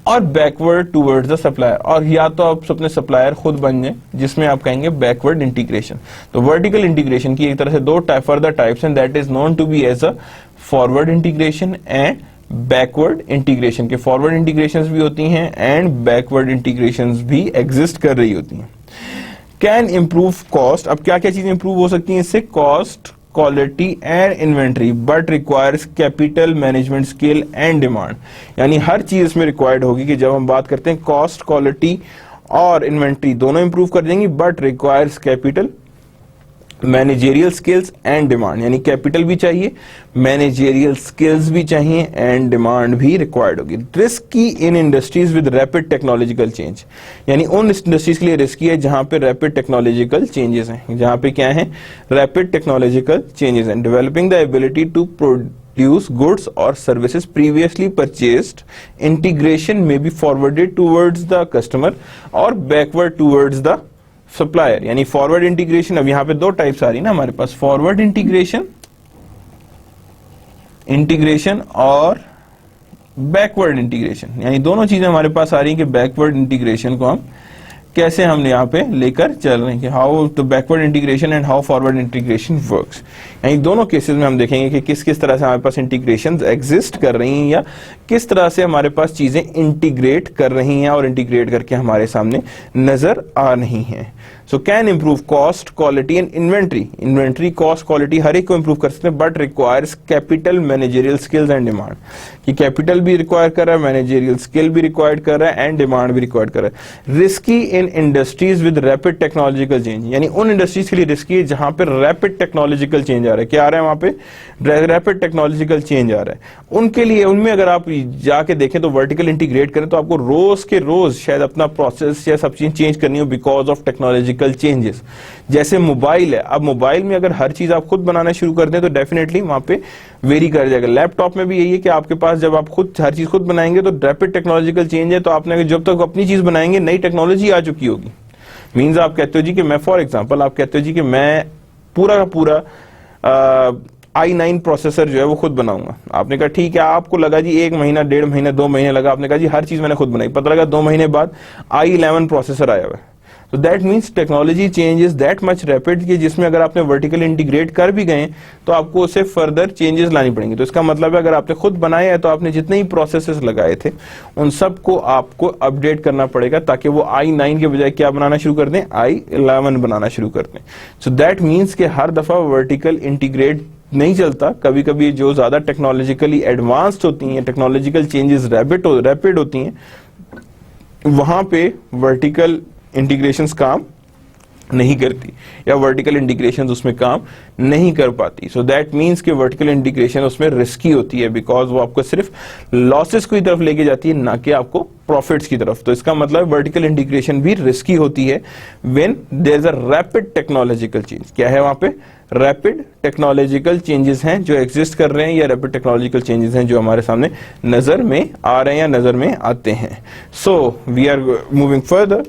Speaker 1: और बैकवर्ड टूवर्ड्स द सप्लायर, और या तो आप अपने सप्लायर खुद बन जाए जिसमें आप कहेंगे बैकवर्ड इंटीग्रेशन। तो वर्टिकल इंटीग्रेशन की एक तरह से दो फर्दर टाइप्स हैं, that is known to be as a forward integration and backward integration. के फॉरवर्ड इंटीग्रेशंस भी होती हैं एंड बैकवर्ड इंटीग्रेशंस भी एग्जिस्ट कर रही होती हैं। कैन इंप्रूव कॉस्ट, अब क्या क्या चीजें इंप्रूव हो सकती हैं इससे, cost, quality and inventory, but requires capital management skill and demand. यानी हर चीज इसमें रिक्वायर्ड होगी कि जब हम बात करते हैं कॉस्ट, क्वालिटी और इन्वेंट्री दोनों इंप्रूव कर देंगी, but requires capital, managerial skills and demand, यानी कैपिटल भी चाहिए, मैनेजेरियल स्किल्स भी चाहिए एंड डिमांड भी रिक्वायर्ड होगी। Risky in industries with rapid technological change, यानी उन इंडस्ट्रीज के लिए रिस्की है जहां पे रैपिड टेक्नोलॉजिकल चेंजेस हैं, जहां पे क्या है रैपिड टेक्नोलॉजिकल चेंजेस हैं। Developing the ability to produce goods और सर्विसेज प्रीवियसली परचेज्ड, इंटीग्रेशन में be forwarded towards the customer और बैकवर्ड टूवर्ड्स द सप्लायर। यानी फॉरवर्ड इंटीग्रेशन, अब यहां पे दो टाइप्स आ रही है ना हमारे पास, फॉरवर्ड इंटीग्रेशन और बैकवर्ड इंटीग्रेशन, यानी दोनों चीजें हमारे पास आ रही हैं कि बैकवर्ड इंटीग्रेशन को हम कैसे हम यहाँ पे लेकर चल रहे हैं कि how the backward integration and how forward integration works. यानी दोनों केसेस में हम देखेंगे कि किस किस तरह से हमारे पास इंटीग्रेशंस एग्जिस्ट कर रही हैं या किस तरह से हमारे पास चीजें इंटीग्रेट कर रही हैं और इंटीग्रेट करके हमारे सामने नजर आ रही हैं। So can improve cost, quality and inventory cost quality हर एक को इंप्रूव कर सकते हैं, but requires capital, managerial skills and demand, कि कैपिटल भी रिक्वायर कर रहा है, मैनेजेरियल स्किल भी रिक्वायर्ड कर रहा है एंड डिमांड भी रिक्वायर्ड कर रहा है। Risky in industries with rapid technological change, यानी उन इंडस्ट्रीज के लिए रिस्की है जहां पे रैपिड टेक्नोलॉजिकल चेंज आ रहा है। क्या आ रहा है वहां पे, रैपिड टेक्नोलॉजिकल चेंज आ रहा है। उनके लिए, उनमें अगर आप जाके देखें तो वर्टिकल इंटीग्रेट करें तो आपको रोज के रोज शायद अपना प्रोसेस या सब चीज चेंज करनी हो बिकॉज ऑफ टेक्नोलॉजिकल चेंजेस। जैसे मोबाइल है, अब मोबाइल में अगर हर चीज आप खुद बनाना शुरू कर दें तो डेफिनेटली वहां पे वेरी कर जाएगा। लैपटॉप में भी यही है कि आपके पास जब आप खुद हर चीज खुद बनाएंगे तो रैपिड टेक्नोलॉजिकल चेंज है, तो आपने जब तक अपनी चीज बनाएंगे नई टेक्नोलॉजी आ चुकी होगी। मीन्स आप कहते हो जी कि मैं, फॉर एग्जाम्पल आप कहते हो जी कि मैं पूरा का पूरा i9 प्रोसेसर जो है वो खुद बनाऊंगा। आपने कहा ठीक है, आपको लगा जी 1 महीना, 1.5 महीना, 2 महीने लगा, आपने कहा जी हर चीज मैंने खुद बनाई, पता लगा 2 महीने बाद i11 प्रोसेसर आया हुआ है। तो that means technology change is that much rapid कि जिसमें अगर आपने वर्टिकल इंटीग्रेट कर भी गए तो आपको उसे फर्दर चेंजेस लानी पड़ेंगी। तो इसका मतलब है अगर आपने खुद बनाया है तो आपने जितने ही प्रोसेसेस लगाए थे उन सबको आपको अपडेट करना पड़ेगा ताकि वो i9 के बजाय क्या बनाना शुरू कर दें, i11 बनाना शुरू कर दें। सो दैट मीन्स कि हर दफा वर्टिकल इंटीग्रेट नहीं चलता, कभी कभी जो ज्यादा टेक्नोलॉजिकली एडवांस्ड होती हैं, टेक्नोलॉजिकल चेंजेस रैपिड होती हैं, वहां पे वर्टिकल इंटीग्रेशंस काम नहीं करती या वर्टिकल इंटीग्रेशन उसमें काम नहीं कर पाती। सो दैट मीन्स कि वर्टिकल इंटीग्रेशन उसमें रिस्की होती है बिकॉज वो आपको सिर्फ लॉसेस की तरफ लेके जाती है ना कि आपको प्रॉफिट्स की तरफ। तो इसका मतलब वर्टिकल इंटीग्रेशन भी रिस्की होती है when there is a rapid technological change. क्या है वहां पे, रैपिड टेक्नोलॉजिकल चेंजेस हैं जो एग्जिस्ट कर रहे हैं या रैपिड टेक्नोलॉजिकल चेंजेस हैं जो हमारे सामने नजर में आ रहे हैं या नजर में आते हैं। So we are moving further.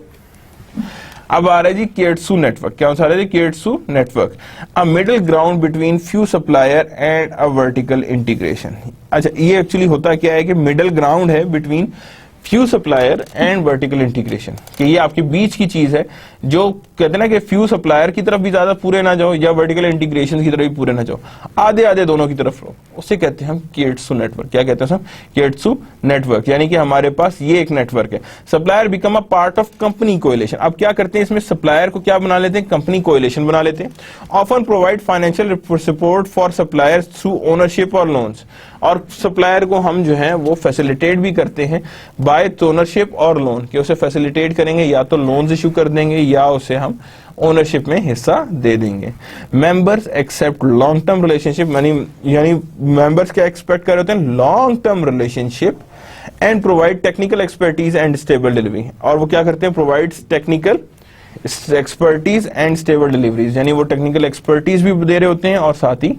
Speaker 1: अब आ रहा है जी केट्सू नेटवर्क। क्या आ रहा है जी keiretsu network, a middle ground between few supplier and a vertical integration. अच्छा, ये एक्चुअली होता क्या है कि मिडिल ग्राउंड है between few supplier and vertical integration, कि ये आपके बीच की चीज है, जो कहते हैं ना कि फ्यू सप्लायर की तरफ भी ज्यादा पूरे ना जाओ या वर्टिकल इंटीग्रेशन की तरफ भी पूरे ना जाओ, आधे आधे दोनों की तरफ रहो, उससे कहते हैं हम केट्सू नेटवर्क। क्या कहते हैं हम? केट्सू नेटवर्क। यानी कि हमारे पास ये एक नेटवर्क है। Supplier become a part of company coalition. अब क्या करते हैं इसमें, सप्लायर को क्या बना लेते हैं, कंपनी कोएलिशन बना लेते हैं। Often provide financial support for suppliers through ownership और लोन्स, और सप्लायर को हम जो है वो फैसिलिटेट भी करते हैं बाय ओनरशिप और लोन, कि उसे फैसिलिटेट करेंगे, या तो लोन्स इशू कर देंगे या उसे हम ओनरशिप में हिस्सा दे देंगे। Members except long term relationship, यानी मेंबर्स क्या एक्सपेक्ट कर रहे होते हैं, long term relationship, and provide technical expertise and stable delivery. और वो क्या करते हैं, provide technical expertise and stable deliveries, यानी वो टेक्निकल एक्सपर्टीज भी दे रहे होते हैं और साथ ही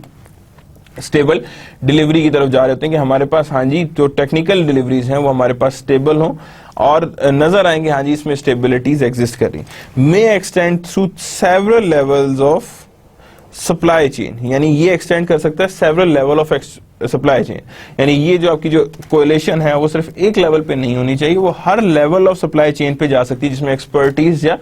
Speaker 1: स्टेबल डिलीवरी की तरफ जा रहे होते हैं, कि हमारे पास हाँ जी जो टेक्निकल डिलीवरीज हैं वो हमारे पास स्टेबल हो और नजर आएंगे हाँ जी इसमें स्टेबिलिटीज एग्जिस्ट कर रही। मे extend through several levels of supply chain, यानी ये एक्सटेंड कर सकता है several level of supply chain, यानी ये जो आपकी जो कोएलिशन है वो सिर्फ एक लेवल पे नहीं होनी चाहिए, वो हर लेवल ऑफ सप्लाई चेन पे जा सकती है जिसमें एक्सपर्टीज या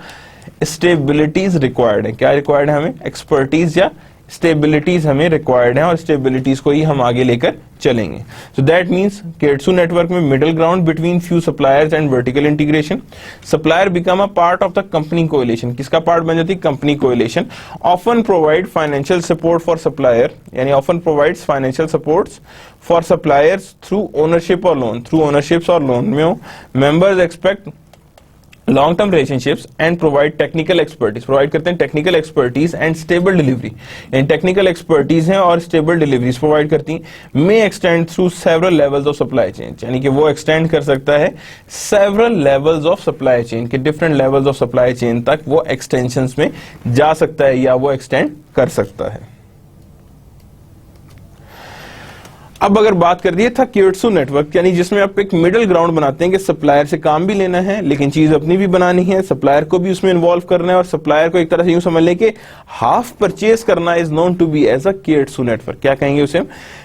Speaker 1: स्टेबिलिटीज रिक्वायर्ड है। क्या रिक्वायर्ड है हमें, एक्सपर्टीज या स्टेबिलिटीज हमें रिक्वायर्ड है, और स्टेबिलिटीज को ही हम आगे लेकर चलेंगे। So that means keiretsu network में middle ground between few suppliers and vertical integration, supplier become a part of the company coalition, किसका पार्ट बन जाती है, company coalition. Often provide financial support for supplier, यानी often provides financial supports for suppliers through ownership और लोन, थ्रू ओनरशिप्स और लोन में members expect long term relationships and provide technical expertise, provide करते हैं technical expertise and stable delivery, यानी टेक्निकल एक्सपर्टीज हैं और स्टेबल डिलीवरीज प्रोवाइड करती हैं। May extend through several levels of supply chain, यानी कि वो एक्सटेंड कर सकता है several levels of supply chain, के different levels of supply chain तक वो एक्सटेंशंस में जा सकता है या वो एक्सटेंड कर सकता है। अब अगर बात कर दी था केट्सू नेटवर्क, यानी जिसमें आप एक मिडिल ग्राउंड बनाते हैं कि सप्लायर से काम भी लेना है लेकिन चीज अपनी भी बनानी है, सप्लायर को भी उसमें इन्वॉल्व करना है, और सप्लायर को एक तरह से यूं समझ लें कि हाफ परचेज करना is known to be as a keiretsu network. क्या कहेंगे उसे,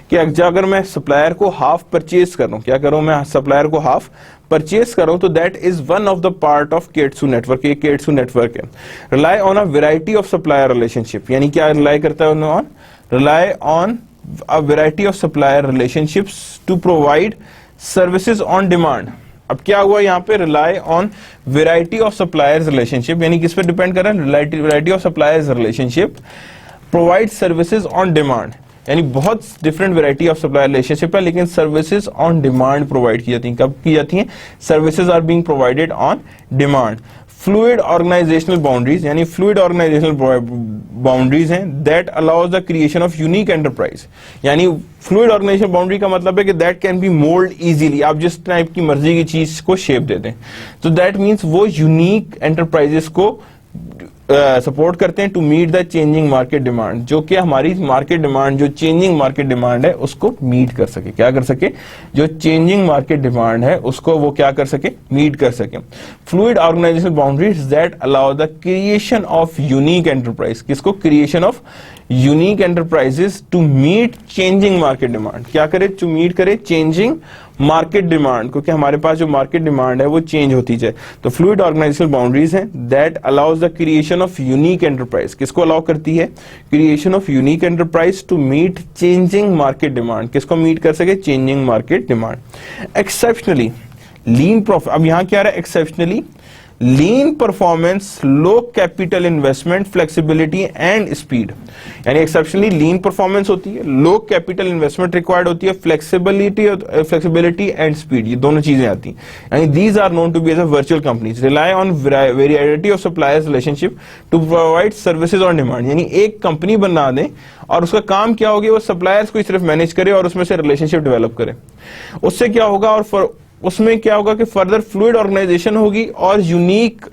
Speaker 1: कि अगर मैं सप्लायर को हाफ परचेज कर रहा हूं, क्या करूं मैं सप्लायर को हाफ परचेज कर रहा हूं, तो that is one of the part of keiretsu network. ये केट्सू नेटवर्क है। Rely on a variety of supplier relationship, यानी क्या रिलाई करता है on, rely on a variety of supplier relationships to provide services on demand। अब क्या हुआ यहाँ पे, rely on variety of suppliers relationship, यानी किस पे डिपेंड कर रहा है, variety of suppliers relationship provide services on demand, यानी बहुत different variety of supply relationship है लेकिन सर्विसेज ऑन डिमांड प्रोवाइड की जाती हैं। कब की जाती हैं, services are being provided on demand. Fluid organisational boundaries, यानी फ्लूइड ऑर्गेनाइजेशनल बाउंड्रीज हैं that allows the creation of unique enterprise, यानी फ्लूइड ऑर्गेनाइजेशनल बाउंड्री का मतलब है कि that can be mould easily, आप जिस टाइप की मर्जी की चीज को शेप दे दें, तो दैट मीन्स वो यूनिक एंटरप्राइजेस को सपोर्ट करते हैं to meet the changing market demand, जो कि हमारी मार्केट डिमांड, जो चेंजिंग मार्केट डिमांड है उसको मीट कर सके। क्या कर सके, जो चेंजिंग मार्केट डिमांड है उसको वो क्या कर सके, मीट कर सके। Fluid organisational boundaries that allow the creation of unique enterprise, किसको, creation of unique enterprises to meet changing market demand. क्या करे, टू मीट करे चेंजिंग मार्केट डिमांड, क्योंकि हमारे पास जो मार्केट डिमांड है वो चेंज होती जाए। तो फ्लूइड ऑर्गेनाइजेशनल बाउंड्रीज हैं that allows the creation of unique enterprise, किसको अलाउ करती है, creation of unique enterprise to meet changing market demand, किसको मीट कर सके, changing market demand. Exceptionally lean profit, अब यहां क्या रहा है, exceptionally lean performance, low capital investment, flexibility and speed, यानी एक्सेप्शनली लीन परफॉर्मेंस होती है, लो कैपिटल इन्वेस्टमेंट रिक्वायर्ड होती है, फ्लेक्सिबिलिटी एंड स्पीड, ये दोनों चीजें आती हैं, यानी these are known to be as a virtual companies, rely on variety of suppliers relationship to provide services on demand, यानी एक कंपनी बना दें और उसका काम क्या होगा, वो सप्लायर्स को सिर्फ मैनेज करे और उसमें से रिलेशनशिप डेवलप करे। उससे क्या होगा, और उसमें क्या होगा कि फर्दर फ्लूइड ऑर्गेनाइजेशन होगी और यूनिक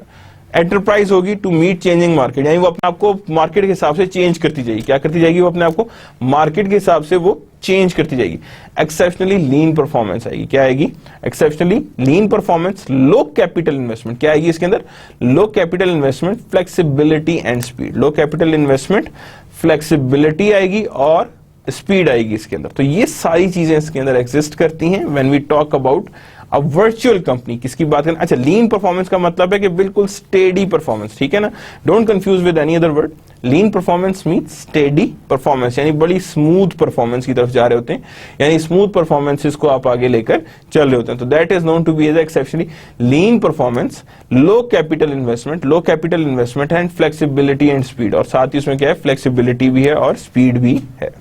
Speaker 1: एंटरप्राइज होगी टू मीट चेंजिंग मार्केट, यानी वो अपने आप को मार्केट के हिसाब से चेंज करती जाएगी। क्या करती जाएगी, वो अपने आप को मार्केट के हिसाब से वो चेंज करती जाएगी, एक्सेप्शनली लीन परफॉर्मेंस आएगी। क्या आएगी? Exceptionally lean performance, low capital investment. क्या आएगी इसके अंदर? Low capital investment, flexibility and speed. Low capital investment, flexibility आएगी और स्पीड आएगी इसके अंदर। तो ये सारी चीजें इसके अंदर एग्जिस्ट करती हैं when we talk about a virtual company. किसकी बात करें? अच्छा, लीन परफॉर्मेंस का मतलब है कि बिल्कुल स्टेडी परफॉर्मेंस, ठीक है ना, don't confuse with any other word. Lean performance means steady performance, यानी बड़ी स्मूथ परफॉर्मेंस की तरफ जा रहे होते हैं, यानी स्मूथ परफॉर्मेंसेस को आप आगे लेकर चल रहे होते हैं। तो that is known to be as exceptionally lean performance, low capital investment and flexibility and speed. और साथ ही उसमें क्या है? फ्लेक्सिबिलिटी भी है और स्पीड भी है।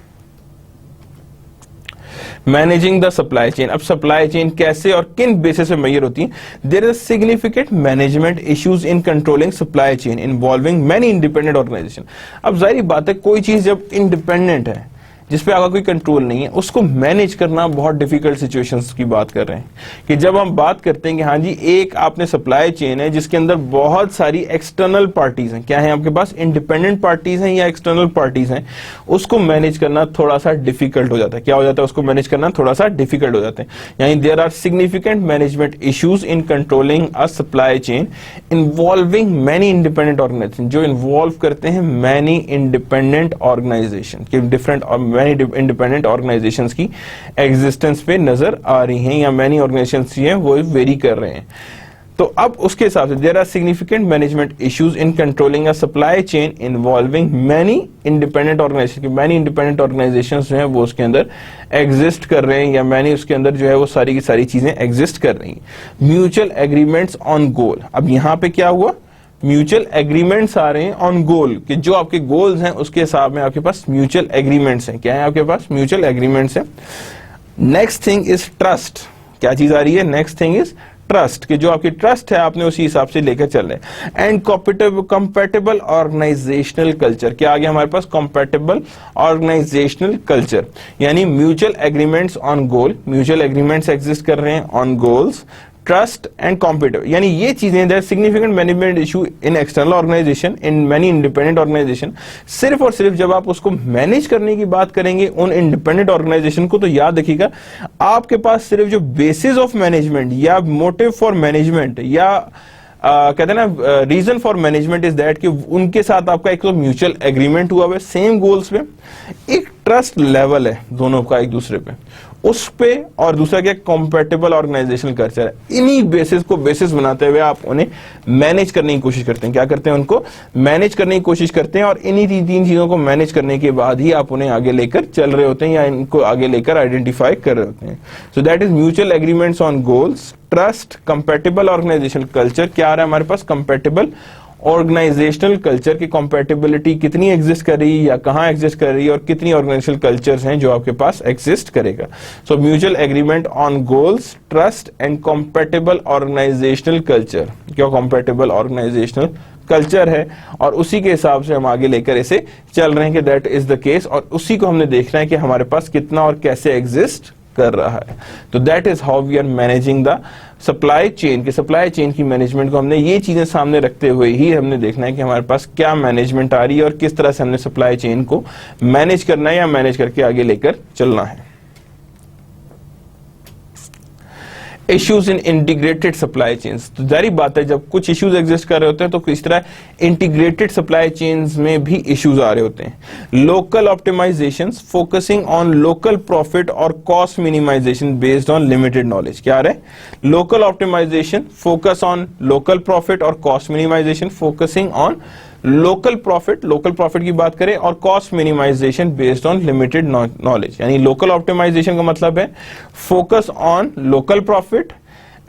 Speaker 1: Managing the supply chain. अब सप्लाई चेन कैसे और किन बेसिस पे मेजर होती है? There is significant management issues in controlling supply chain involving many independent organisation. अब जाहिर बात है, कोई चीज जब इंडिपेंडेंट है, जिस पे आपका कोई कंट्रोल नहीं है, उसको मैनेज करना बहुत डिफिकल्ट सिचुएशंस की बात कर रहे हैं। कि जब हम बात करते हैं कि हाँ जी, एक आपने सप्लाई चेन है जिसके अंदर बहुत सारी एक्सटर्नल पार्टीज हैं, क्या है आपके पास? इंडिपेंडेंट पार्टीज हैं या एक्सटर्नल पार्टीज हैं, उसको मैनेज करना थोड़ा सा डिफिकल्ट हो जाता है। क्या हो जाता है? उसको मैनेज करना थोड़ा सा डिफिकल्ट हो जाता है। यानी there are significant management issues in controlling a supply chain involving many independent organisation, जो इन्वॉल्व करते हैं मैनी इंडिपेंडेंट ऑर्गेनाइजेशन के डिफरेंट मैनी इंडिपेंडेंट ऑर्गेनाइजेशंस की एग्जिस्टेंस पे नजर आ रही हैं, या मैनी ऑर्गेनाइजेशंस हैं वो वेरी कर रहे हैं। तो अब उसके हिसाब से there are significant management issues in controlling a supply chain involving many independent organisation. Many independent organisations जो हैं वो उसके अंदर एग्जिस्ट कर रहे हैं, या मैनी उसके अंदर जो है वो सारी की सारी चीजें एग्जिस्ट कर रही हैं। म्यूचुअल एग्रीमेंट्स ऑन गोल। अब यहां पे क्या हुआ? म्यूचुअल एग्रीमेंट्स आ रहे हैं ऑन गोल, कि जो आपके गोल्स हैं उसके हिसाब में आपके पास म्यूचुअल एग्रीमेंट्स हैं। क्या है आपके पास? म्यूचुअल एग्रीमेंट्स हैं। Next thing is trust. क्या चीज आ रही है? नेक्स्ट थिंग इज ट्रस्ट, कि जो आपकी ट्रस्ट है आपने उसी हिसाब से लेकर चल रहे हैं। And compatible organisational culture. क्या आ गया हमारे पास? कंपैटिबल ऑर्गेनाइजेशनल कल्चर, यानी mutual agreements on goal, mutual agreements exist कर रहे हैं on goals, trust and competitive, यानी ये चीजें there significant management issue in external organisation, in many independent organisation. सिर्फ और सिर्फ जब आप उसको मैनेज करने की बात करेंगे उन इंडिपेंडेंट ऑर्गेनाइजेशन को, तो याद रखिएगा आपके पास सिर्फ जो बेसिस ऑफ मैनेजमेंट या मोटिव फॉर मैनेजमेंट या कहते हैं ना reason for management is that, कि उनके साथ आपका एक तो म्यूचुअल एग्रीमेंट हुआ है सेम गोल्स पे, एक ट्रस्ट लेवल है दोनों का एक दूसरे पे, उस पे, और दूसरा क्या? कॉम्पैटिबल ऑर्गेनाइजेशनल कल्चर है। इन्हीं बेसिस को बेसिस बनाते हुए आप उन्हें मैनेज करने की कोशिश करते हैं। क्या करते हैं? उनको मैनेज करने की कोशिश करते हैं, और इन्हीं तीन चीजों को मैनेज करने के बाद ही आप उन्हें आगे लेकर चल रहे होते हैं, या इनको आगे लेकर आइडेंटिफाई कर रहे होते हैं। So that is mutual agreements on goals, trust, compatible organisational culture. क्या आ रहा है हमारे पास? कंपैटिबल ऑर्गेनाइजेशनल कल्चर की कंपैटिबिलिटी कितनी एग्जिस्ट कर रही है, या कहां एग्जिस्ट कर रही है, और कितनी ऑर्गेनाइजेशनल कल्चर्स हैं जो आपके पास एग्जिस्ट करेगा। So mutual agreement on goals, trust and compatible organisational culture. क्या कंपैटिबल ऑर्गेनाइजेशनल कल्चर है, और उसी के हिसाब से हम आगे लेकर इसे चल रहे हैं कि दैट इज द केस, और उसी को हमने देखना है कि हमारे पास कितना और कैसे एग्जिस्ट कर रहा है। तो that is how we are managing the supply chain. के सप्लाई चेन की मैनेजमेंट को हमने ये चीजें सामने रखते हुए ही हमने देखना है कि हमारे पास क्या मैनेजमेंट आ रही है और किस तरह से हमने सप्लाई चेन को मैनेज करना है या मैनेज करके आगे लेकर चलना है। Issues in integrated supply chains. तो जारी बात है, जब कुछ इश्यूज एग्जिस्ट कर रहे होते हैं तो इस तरह इंटीग्रेटेड सप्लाई चेन्स में भी इश्यूज आ रहे होते हैं। Local optimization focusing on local profit और cost minimization based on limited knowledge. क्या आ रहा है? Local optimization focus on local profit और cost minimization focusing on local profit की बात करें, और cost minimization based on limited knowledge. यानी लोकल ऑप्टिमाइजेशन का मतलब है focus on local profit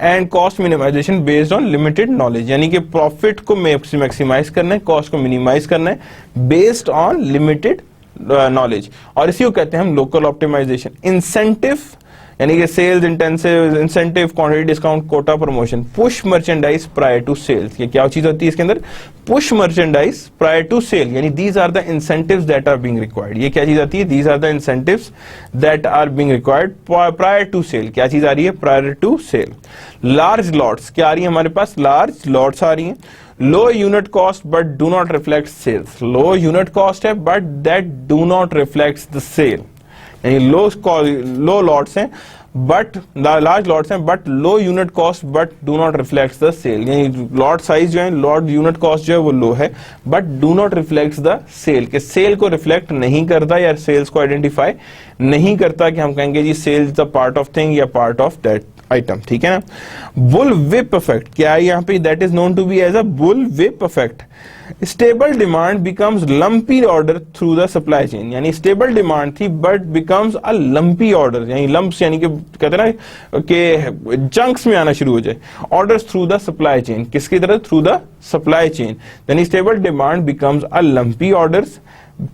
Speaker 1: and cost minimization based on limited knowledge, यानी कि प्रॉफिट को मैक्सिमाइज करना है, कॉस्ट को मिनिमाइज करना है बेस्ड ऑन लिमिटेड नॉलेज, और इसी को कहते हैं हम लोकल ऑप्टिमाइजेशन। इंसेंटिव यानी कि sales intensive, incentive, quantity discount, quota promotion, push merchandise prior to sales. ये क्या चीज होती है इसके अंदर? Push merchandise prior to sale, यानी these are the incentives that are being required. ये क्या चीज आती है? These are the incentives that are being required prior to sale. क्या चीज आ रही है? Prior to sale. Large lots, क्या आ रही है हमारे पास? लार्ज लॉट्स आ रही हैं। Low unit cost but do not reflect sales. Low unit cost है but that do not reflect the sale. यानी लो लॉट्स हैं बट लार्ज लॉट्स हैं but low unit cost but do not reflects the sale, यानी लॉट साइज जो है, लॉट यूनिट कॉस्ट जो है वो लो है but do not reflects the sale, के सेल को रिफ्लेक्ट नहीं करता या सेल्स को आइडेंटिफाई नहीं करता कि हम कहेंगे जी sales the part of thing या पार्ट ऑफ दैट आइटम, ठीक है ना। बुल विप इफेक्ट क्या है यहाँ पे, that is known to be as a bullwhip effect. Stable demand becomes lumpy order through the supply chain, यानी स्टेबल डिमांड थी but becomes a lumpy order, यानी लंप्स यानी कि कहते हैं ना कि जंक्स में आना शुरू हो जाए, orders through the supply chain, किसकी तरह, थ्रू द सप्लाई चेन, यानी stable demand becomes a lumpy orders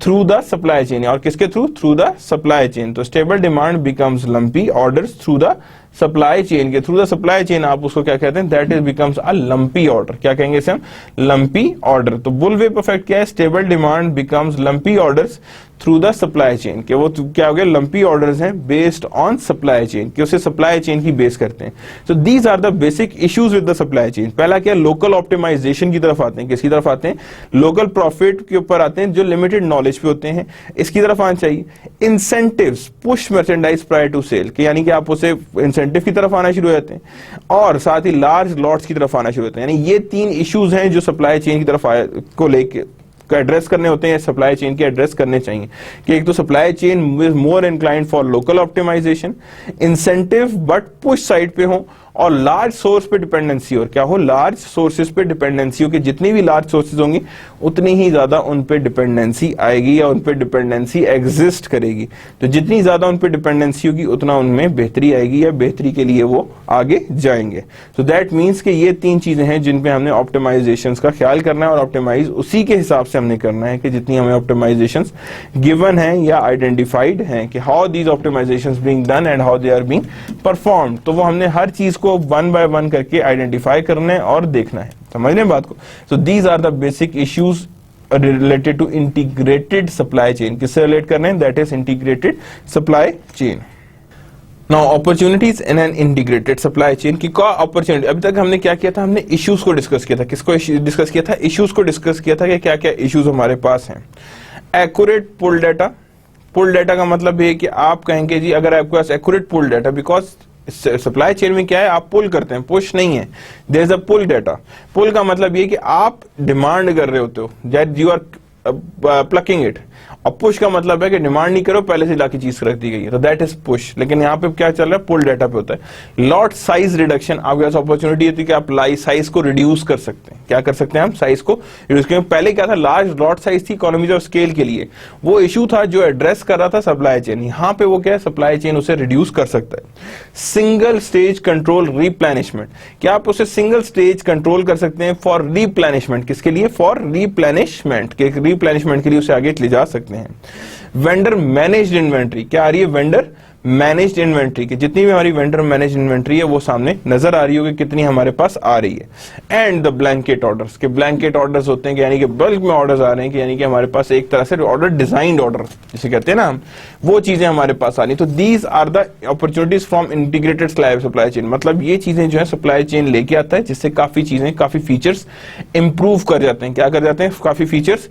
Speaker 1: through the supply chain, और किसके थ्रू, थ्रू द सप्लाई चेन। तो stable demand becomes lumpy orders through the supply chain, के थ्रू द सप्लाई चेन आप उसको क्या कहते हैं, that is becomes a lumpy order, क्या कहेंगे इसे हम, लंपी ऑर्डर। तो बुल विप इफेक्ट क्या है, stable demand becomes lumpy orders through the supply chain, के वो क्या हो गया, लंपी ऑर्डर्स हैं बेस्ड ऑन सप्लाई चेन, कि उसे सप्लाई चेन की बेस करते हैं। So these are the basic issues with the supply chain. पहला क्या, लोकल ऑप्टिमाइजेशन की तरफ आते हैं, किसकी तरफ आते हैं, लोकल प्रॉफिट के ऊपर आते हैं जो लिमिटेड नॉलेज पे होते हैं, इसकी तरफ आना चाहिए। Incentives push merchandise prior to sale, के यानी कि आप उसे इंसेंटिव की तरफ आना शुरू हो जाते हैं, और साथ ही लार्ज लॉट्स की तरफ आना शुरू होते हैं, यानी ये तीन इश्यूज हैं जो सप्लाई चेन की तरफ को लेके एड्रेस करने होते हैं, सप्लाई चेन के एड्रेस करने चाहिए। कि एक तो supply chain is more inclined for local optimization, incentive but push side पे हो, और लार्ज सोर्स पे डिपेंडेंसी, और क्या हो, लार्ज सोर्सेज पे डिपेंडेंसी हो, कि जितनी भी लार्ज सोर्सेज होंगी उतनी ही ज्यादा उन पे डिपेंडेंसी आएगी या उन पे डिपेंडेंसी एग्जिस्ट करेगी। तो जितनी ज्यादा उन पे डिपेंडेंसी होगी उतना उनमें बेहतरी आएगी या बेहतरी के लिए वो आगे जाएंगे। सो दैट मीन्स कि ये तीन चीजें हैं जिन पे हमने ऑप्टिमाइजेशंस का ख्याल करना है, और ऑप्टिमाइज उसी के हिसाब से हमने करना है कि जितनी हमें ऑप्टिमाइजेशंस गिवन है या आइडेंटिफाइड हैं, कि how these optimizations being done and how they are being performed. तो वो हमने हर चीज को वन बाय वन करके आइडेंटिफाई करना है और देखना है, समझ रहे हैं बात को। So these are the basic issues related to integrated supply chain, किससे रिलेट करना है, that is integrated supply chain. Now opportunities in an integrated supply chain की क्या अपॉर्चुनिटी, अभी तक हमने क्या किया था, हमने इश्यूज को डिस्कस किया था, किसको डिस्कस किया था, इश्यूज को डिस्कस किया था कि क्या क्या इश्यूज हमारे पास हैं। Accurate pull data, pull data का मतलब है कि आप कहेंगे जी अगर आपके पास accurate pull data, because supply chain में क्या है, आप पुल करते हैं, पुश नहीं है, there is a pull data. Pull का मतलब ये कि आप डिमांड कर रहे होते हो, that you are plucking it, और पुश का मतलब है कि डिमांड नहीं करो, पहले से लाके चीज रख दी गई है, तो दैट इज पुश। लेकिन यहाँ पे क्या चल रहा है, पुल डाटा पे होता है। लॉट साइज रिडक्शन, आपके पास अपॉर्चुनिटी होती है कि आप साइज को रिड्यूस कर सकते हैं, क्या कर सकते हैं हम, साइज को रिड्यूस करें। पहले क्या था, लार्ज लॉट साइज थी इकोनॉमीज ऑफ स्केल के लिए, वो इशू था जो एड्रेस कर रहा था सप्लाई चेन, यहाँ पे वो क्या है, सप्लाई चेन उसे रिड्यूस कर सकता है। सिंगल स्टेज कंट्रोल रिप्लेनिशमेंट, क्या आप उसे सिंगल स्टेज कंट्रोल कर सकते हैं फॉर रिप्लेनिशमेंट, किसके लिए, फॉर रिप्लेनिशमेंट, के रिप्लेनिशमेंट के लिए उसे आगे ले जा सकते हैं। वेंडर मैनेज्ड इन्वेंट्री, क्या आ रही है, वेंडर मैनेज्ड इन्वेंट्री, की जितनी भी हमारी वेंडर मैनेज्ड इन्वेंट्री है वो सामने नजर आ रही होगी कितनी हमारे पास आ रही है। एंड द ब्लैंकेट ऑर्डर्स, के ब्लैंकेट ऑर्डर्स होते हैं कि यानी कि बल्क में ऑर्डर्स आ रहे हैं, कि यानी कि हमारे पास एक तरह से ऑर्डर डिजाइंड ऑर्डर जिसे कहते हैं ना हम, वो चीजें हमारे पास आ रही। तो these are the opportunities from integrated supply chain, मतलब ये चीजें जो है सप्लाई चेन लेके आता है, जिससे काफी चीजें, काफी फीचर्स इंप्रूव कर जाते हैं, क्या कर जाते हैं, काफी फीचर्स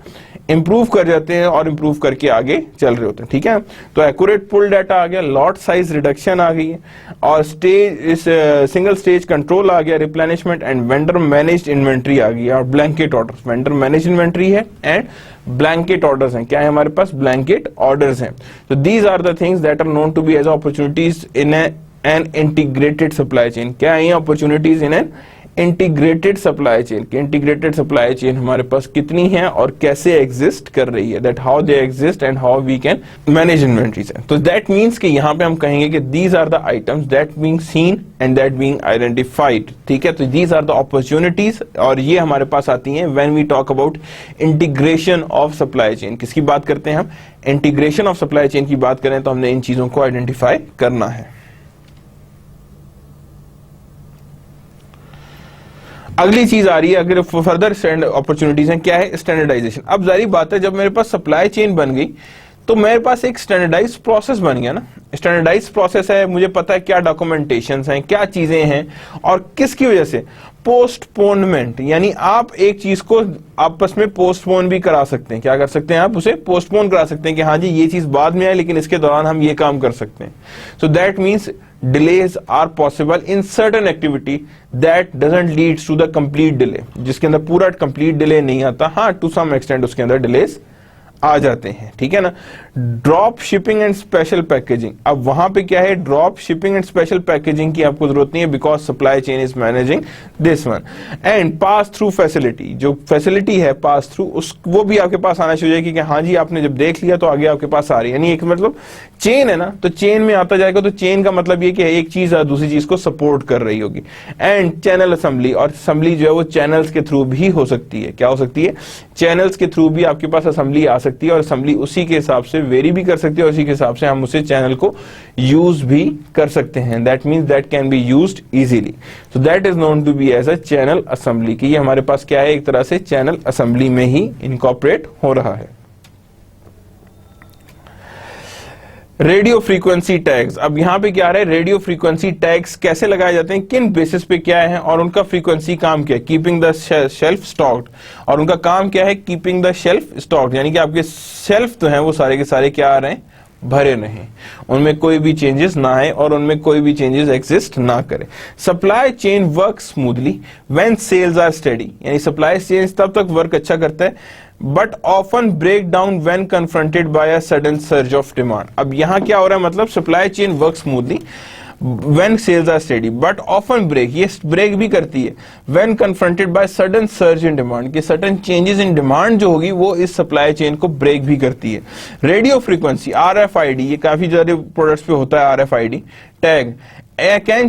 Speaker 1: इंप्रूव कर जाते हैं और इंप्रूव करके आगे चल रहे होते हैं, ठीक है। तो एक्यूरेट पुल डाटा आ गया, लॉट साइज रिडक्शन आ गई है, और स्टेज सिंगल स्टेज कंट्रोल आ गया, replenishment and vendor managed inventory आ गई, और blanket orders, vendor managed inventory है एंड ब्लैंकेट ऑर्डर्स हैं, क्या है हमारे पास, ब्लैंकेट ऑर्डर्स हैं। तो these are the things that are known to be as opportunities in an integrated supply chain. क्या है ये opportunities in an integrated supply chain, कि इंटीग्रेटेड सप्लाई चेन हमारे पास कितनी है और कैसे एग्जिस्ट कर रही है, that how they exist and how we can manage inventories. तो दैट मीन्स कि यहां पे हम कहेंगे कि these are the items that being seen and that being identified, ठीक है। तो दीज आर द अपॉर्चुनिटीज, और ये हमारे पास आती हैं when we talk about integration of supply chain. किसकी बात करते हैं हम, इंटीग्रेशन ऑफ सप्लाई चेन की बात करें तो हमने इन चीजों को आइडेंटिफाई करना है। अगली चीज आ रही है, अगर फर्दर अपॉर्चुनिटीज हैं, क्या है, स्टैंडर्डाइजेशन। अब जारी बात है, जब मेरे पास सप्लाई चेन बन गई तो मेरे पास एक स्टैंडर्डाइज प्रोसेस बन गया ना। स्टैंडर्डाइज प्रोसेस है, मुझे पता है क्या डॉक्यूमेंटेशंस हैं, क्या चीजें हैं, और किसकी वजह से, पोस्टपोनमेंट, यानी आप एक चीज को आपस में पोस्टपोन भी करा सकते हैं। क्या कर सकते हैं आप? उसे पोस्टपोन करा सकते हैं कि हाँ जी ये चीज बाद में आए लेकिन इसके दौरान हम ये काम कर सकते हैं। So that means delays are possible in certain activity that doesn't lead to the complete delay, जिसके अंदर पूरा complete delay नहीं आता, हाँ to some extent उसके अंदर delays आ जाते हैं, ठीक है ना। Drop shipping and special packaging, अब वहां पे क्या है, drop shipping and special packaging की आपको जरूरत नहीं है because supply chain is managing this one. And pass through facility, जो फैसिलिटी है पास थ्रू उस वो भी आपके पास आना चाहिए कि हाँ जी आपने जब देख लिया तो आगे आपके पास आ रही है, यानी एक मतलब चेन है ना, तो चेन में आता जाएगा, तो चेन का मतलब ये कि एक चीज दूसरी चीज को सपोर्ट कर रही होगी। एंड चैनल असेंबली, और असेंबली जो है वो चैनल्स के थ्रू भी हो सकती है। क्या हो सकती है? चैनल्स के थ्रू भी आपके पास असेंबली आ सकती है और असेंबली उसी के हिसाब से वेरी भी कर सकती है और उसी के हिसाब से हम उसे चैनल को यूज भी कर सकते हैं। That means that can be used easily, so that is known to be as a channel assembly, कि ये हमारे पास क्या है, एक तरह से चैनल असेंबली में ही इनकॉर्पोरेट हो रहा है। रेडियो फ्रीक्वेंसी टैग्स, अब यहां पे क्या है, रेडियो फ्रीक्वेंसी टैग्स कैसे लगाए जाते हैं, किन बेसिस पे क्या है और उनका फ्रीक्वेंसी काम क्या है, कीपिंग द शेल्फ स्टॉक्ड, और उनका काम क्या है, कीपिंग द शेल्फ स्टॉक्ड, यानी कि आपके शेल्फ तो हैं वो सारे के सारे क्या आ रहे हैं, भरे नहीं, उनमें कोई भी चेंजेस ना आए और उनमें कोई भी चेंजेस एग्जिस्ट ना करे। Supply chain work smoothly when sales are steady, यानी सप्लाई चेन तब तक वर्क अच्छा करता है but often break down when confronted by a sudden surge of demand. अब यहां क्या हो रहा है, मतलब supply chain work smoothly when sales are steady but often break, ये ब्रेक भी करती है when confronted by sudden surge in demand, कि sudden changes in demand जो होगी वो इस सप्लाई चेन को ब्रेक भी करती है। रेडियो फ्रीक्वेंसी RFID, ये काफी ज्यादा प्रोडक्ट्स पे होता है RFID tag, can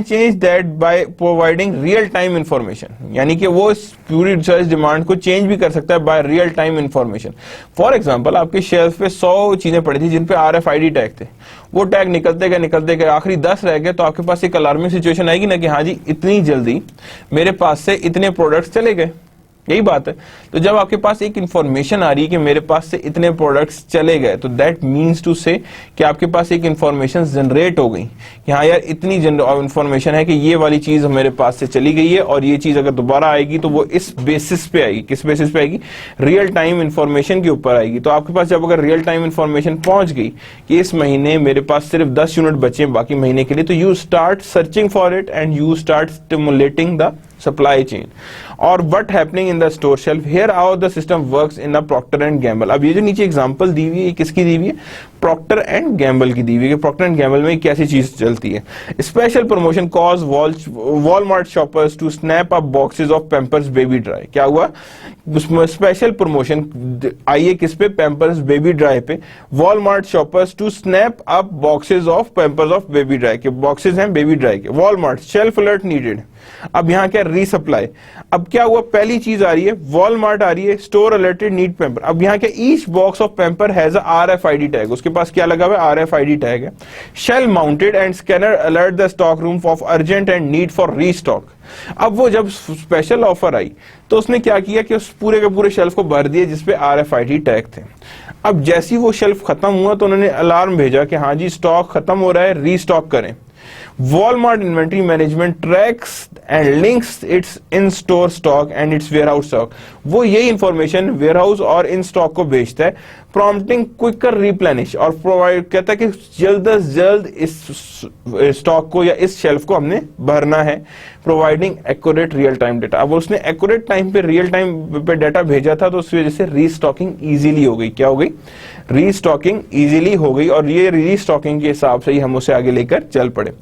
Speaker 1: change that by providing real time information, यानी कि वो पूरी रिसर्च डिमांड को चेंज भी कर सकता है by real time information. For example आपके शेल्फ पे 100 चीजें पड़ी थी जिन पे RFID टैग थे, वो टैग निकलते गए आखिरी 10 रह गए, तो आपके पास एक अलार्मिंग सिचुएशन आएगी ना कि हाँ जी इतनी जल्दी मेरे पास से इतने प्रोडक्ट्स चले गए, यही बात है। तो जब आपके पास एक इंफॉर्मेशन आ रही है कि मेरे पास से इतने प्रोडक्ट्स चले गए, तो दैट मींस टू से कि आपके पास एक इंफॉर्मेशन जनरेट हो गई कि हाँ यार इतनी इंफॉर्मेशन है कि ये वाली चीज मेरे पास से चली गई है और ये चीज अगर दोबारा आएगी तो वो इस बेसिस पे आएगी। किस बेसिस पे आएगी? रियल टाइम इंफॉर्मेशन के ऊपर आएगी। तो आपके पास जब अगर रियल टाइम इंफॉर्मेशन पहुंच गई कि इस महीने मेरे पास सिर्फ 10 यूनिट बचे बाकी महीने के लिए, तो you start searching for it and you start stimulating the supply chain or what happening in the store shelf। here how the system works in a Procter and Gamble। अब ये जो नीचे एग्जांपल दी हुई है किसकी दी हुई है? Procter and Gamble की दी हुई है कि Procter and Gamble में कैसी चीज चलती है। Special promotion cause Walmart shoppers to snap up boxes of Pampers Baby Dry। क्या हुआ? स्पेशल प्रमोशन आई है किस पे? Pampers Baby Dry पे। Walmart shoppers to snap up boxes of Pampers of Baby Dry के बॉक्सेस हैं बेबी ड्राई के। Walmart shelf alert needed। अब यहां क्या? रीसप्लाई। अब क्या हुआ? पहली चीज आ रही है वॉलमार्ट आ रही है स्टोर अलर्टेड नीड पेम्पर। अब यहां क्या? Each box of Pampers has a RFID tag, उसके पास क्या लगा हुआ है? RFID टैग है। Shelf mounted and scanner alert the stock room of urgent and need for restock. अब वो जब स्पेशल ऑफर आई तो उसने क्या किया कि उस पूरे के पूरे शेल्फ को भर दिया जिसपे RFID टैग थे। अब जैसी वो शेल्फ खत्म हुआ तो उन्होंने अलार्म भेजा कि हाँ जी स्टॉक खत्म हो रहा है, रीस्टॉक करें। Walmart inventory management tracks and links its in-store stock and its warehouse stock। वो यही इंफॉर्मेशन वेयरहाउस और इन स्टॉक को भेजता है, प्रॉम्प्टिंग क्विकर रिप्लेनिश, और प्रोवाइड कहता है कि जल्द से जल्द इस स्टॉक को या इस शेल्फ को हमने भरना है, providing accurate real time data. अब उसने एक्यूरेट टाइम पे रियल टाइम पे डाटा भेजा था तो उस वजह से रीस्टॉकिंग इजीली हो गई। क्या हो गई? रीस्टॉकिंग इजीली हो गई, और ये रीस्टॉकिंग के हिसाब से ही हम उसे आगे लेकर चल पड़े।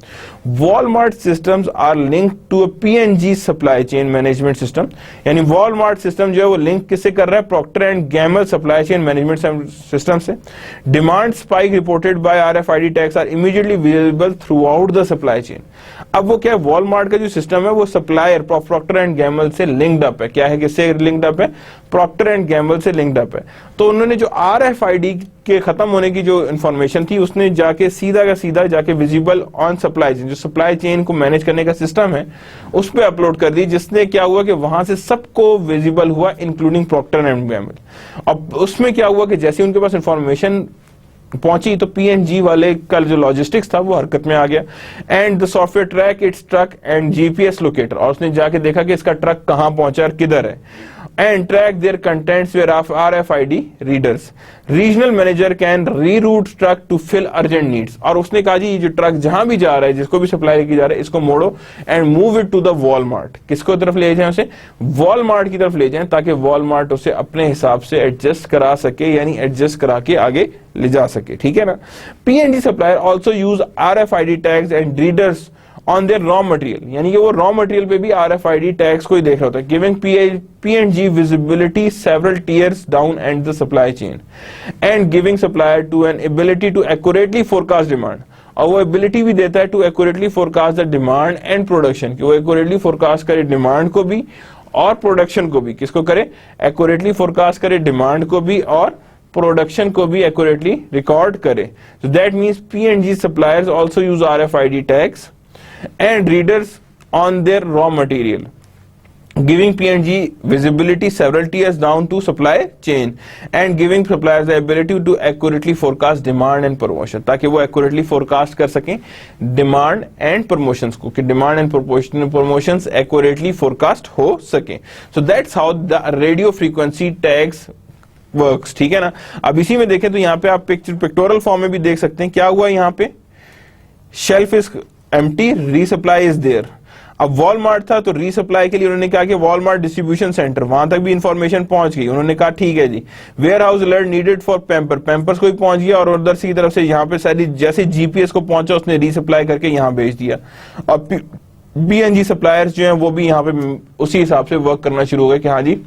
Speaker 1: Walmart systems are linked to a P&G supply chain management system, यानी Walmart सिस्टम जो है वो लिंक किससे कर रहा है? Procter and Gamble supply chain management system से। Demand spike reported by RFID tags are immediately visible throughout the supply chain। अब वो क्या है? Walmart का जो सिस्टम है वो सप्लायर Procter and Gamble से लिंक्ड अप है। क्या है? किससे लिंक्ड अप है? Procter and Gamble से लिंक्ड अप है। तो उन्होंने जो RFID के खत्म होने की जो इंफॉर्मेशन थी उसने जाके सीधा का सीधा जाके विजिबल ऑन सप्लाई चेन, जो सप्लाई चेन को मैनेज करने का सिस्टम है उस पे अपलोड कर दी, जिसने क्या हुआ कि वहां से सबको विजिबल हुआ इंक्लूडिंग प्रॉक्टर एंड गैम्बल। अब उसमें क्या हुआ कि जैसे उनके पास इंफॉर्मेशन पहुंची तो पीएनजी वाले का जो लॉजिस्टिक्स था वो हरकत में आ गया। And the software track it's truck and GPS locator, और उसने जाके देखा कि इसका ट्रक कहां पहुंचा और किधर है। And track their contents where of RFID readers. Regional manager can reroute truck to fill urgent needs, और उसने कहा जी ये जो ट्रक जहां भी जा रहा है, जिसको भी सप्लाई की जा रहा है, इसको मोड़ो and move it to the Walmart. किसको तरफ ले जाएं? उसे वॉलमार्ट की तरफ ले जाएं, ताकि वॉलमार्ट उसे अपने हिसाब से एडजस्ट करा सके, यानी एडजस्ट करा के आगे ले जा सके, ठीक है ना। PNG supplier also use RFID tags and readers on their raw material, यानी कि वो रॉ मटेरियल पे भी RFID टैग्स को ही देख रहा होता है। Giving PNG visibility several tiers down and the supply chain and giving supplier to an ability to accurately forecast demand, और वो एबिलिटी भी देता है to accurately forecast the demand and production, कि वो एक्यूरेटली फोरकास्ट करे डिमांड को भी और प्रोडक्शन को भी। किसको करे? एक्यूरेटली फोरकास्ट करे डिमांड को भी और प्रोडक्शन को भी एक्यूरेटली रिकॉर्ड करे। सो that means PNG suppliers also use RFID tags and readers on their raw material, giving PNG visibility several tiers down to supply chain and giving suppliers the ability to accurately forecast demand and promotion, ताकि वो accurately forecast कर सकें demand and promotions को, कि demand and promotions accurately forecast हो सकें। So that's how the radio frequency tags works, ठीक है ना। अब इसी में देखें तो यहाँ पे आप पिक्टोरल फॉर्म में भी देख सकते हैं क्या हुआ यहाँ पे। Shelf is empty, resupply is there. अब वॉलमार्ट था तो रीसप्लाई के लिए उन्होंने कहा कि वॉलमार्ट डिस्ट्रीब्यूशन सेंटर, वहां तक भी इंफॉर्मेशन पहुंच गई। उन्होंने कहा ठीक है जी। Warehouse alert needed for Pampers को भी पहुंच गया, और उधर की तरफ से यहाँ पे सारी जैसे जीपीएस को पहुंचा उसने रीसप्लाई करके यहाँ भेज दिया। और PNG सप्लायर्स जो हैं वो भी यहाँ पे उसी हिसाब से वर्क करना शुरू हो गए कि हाँ जी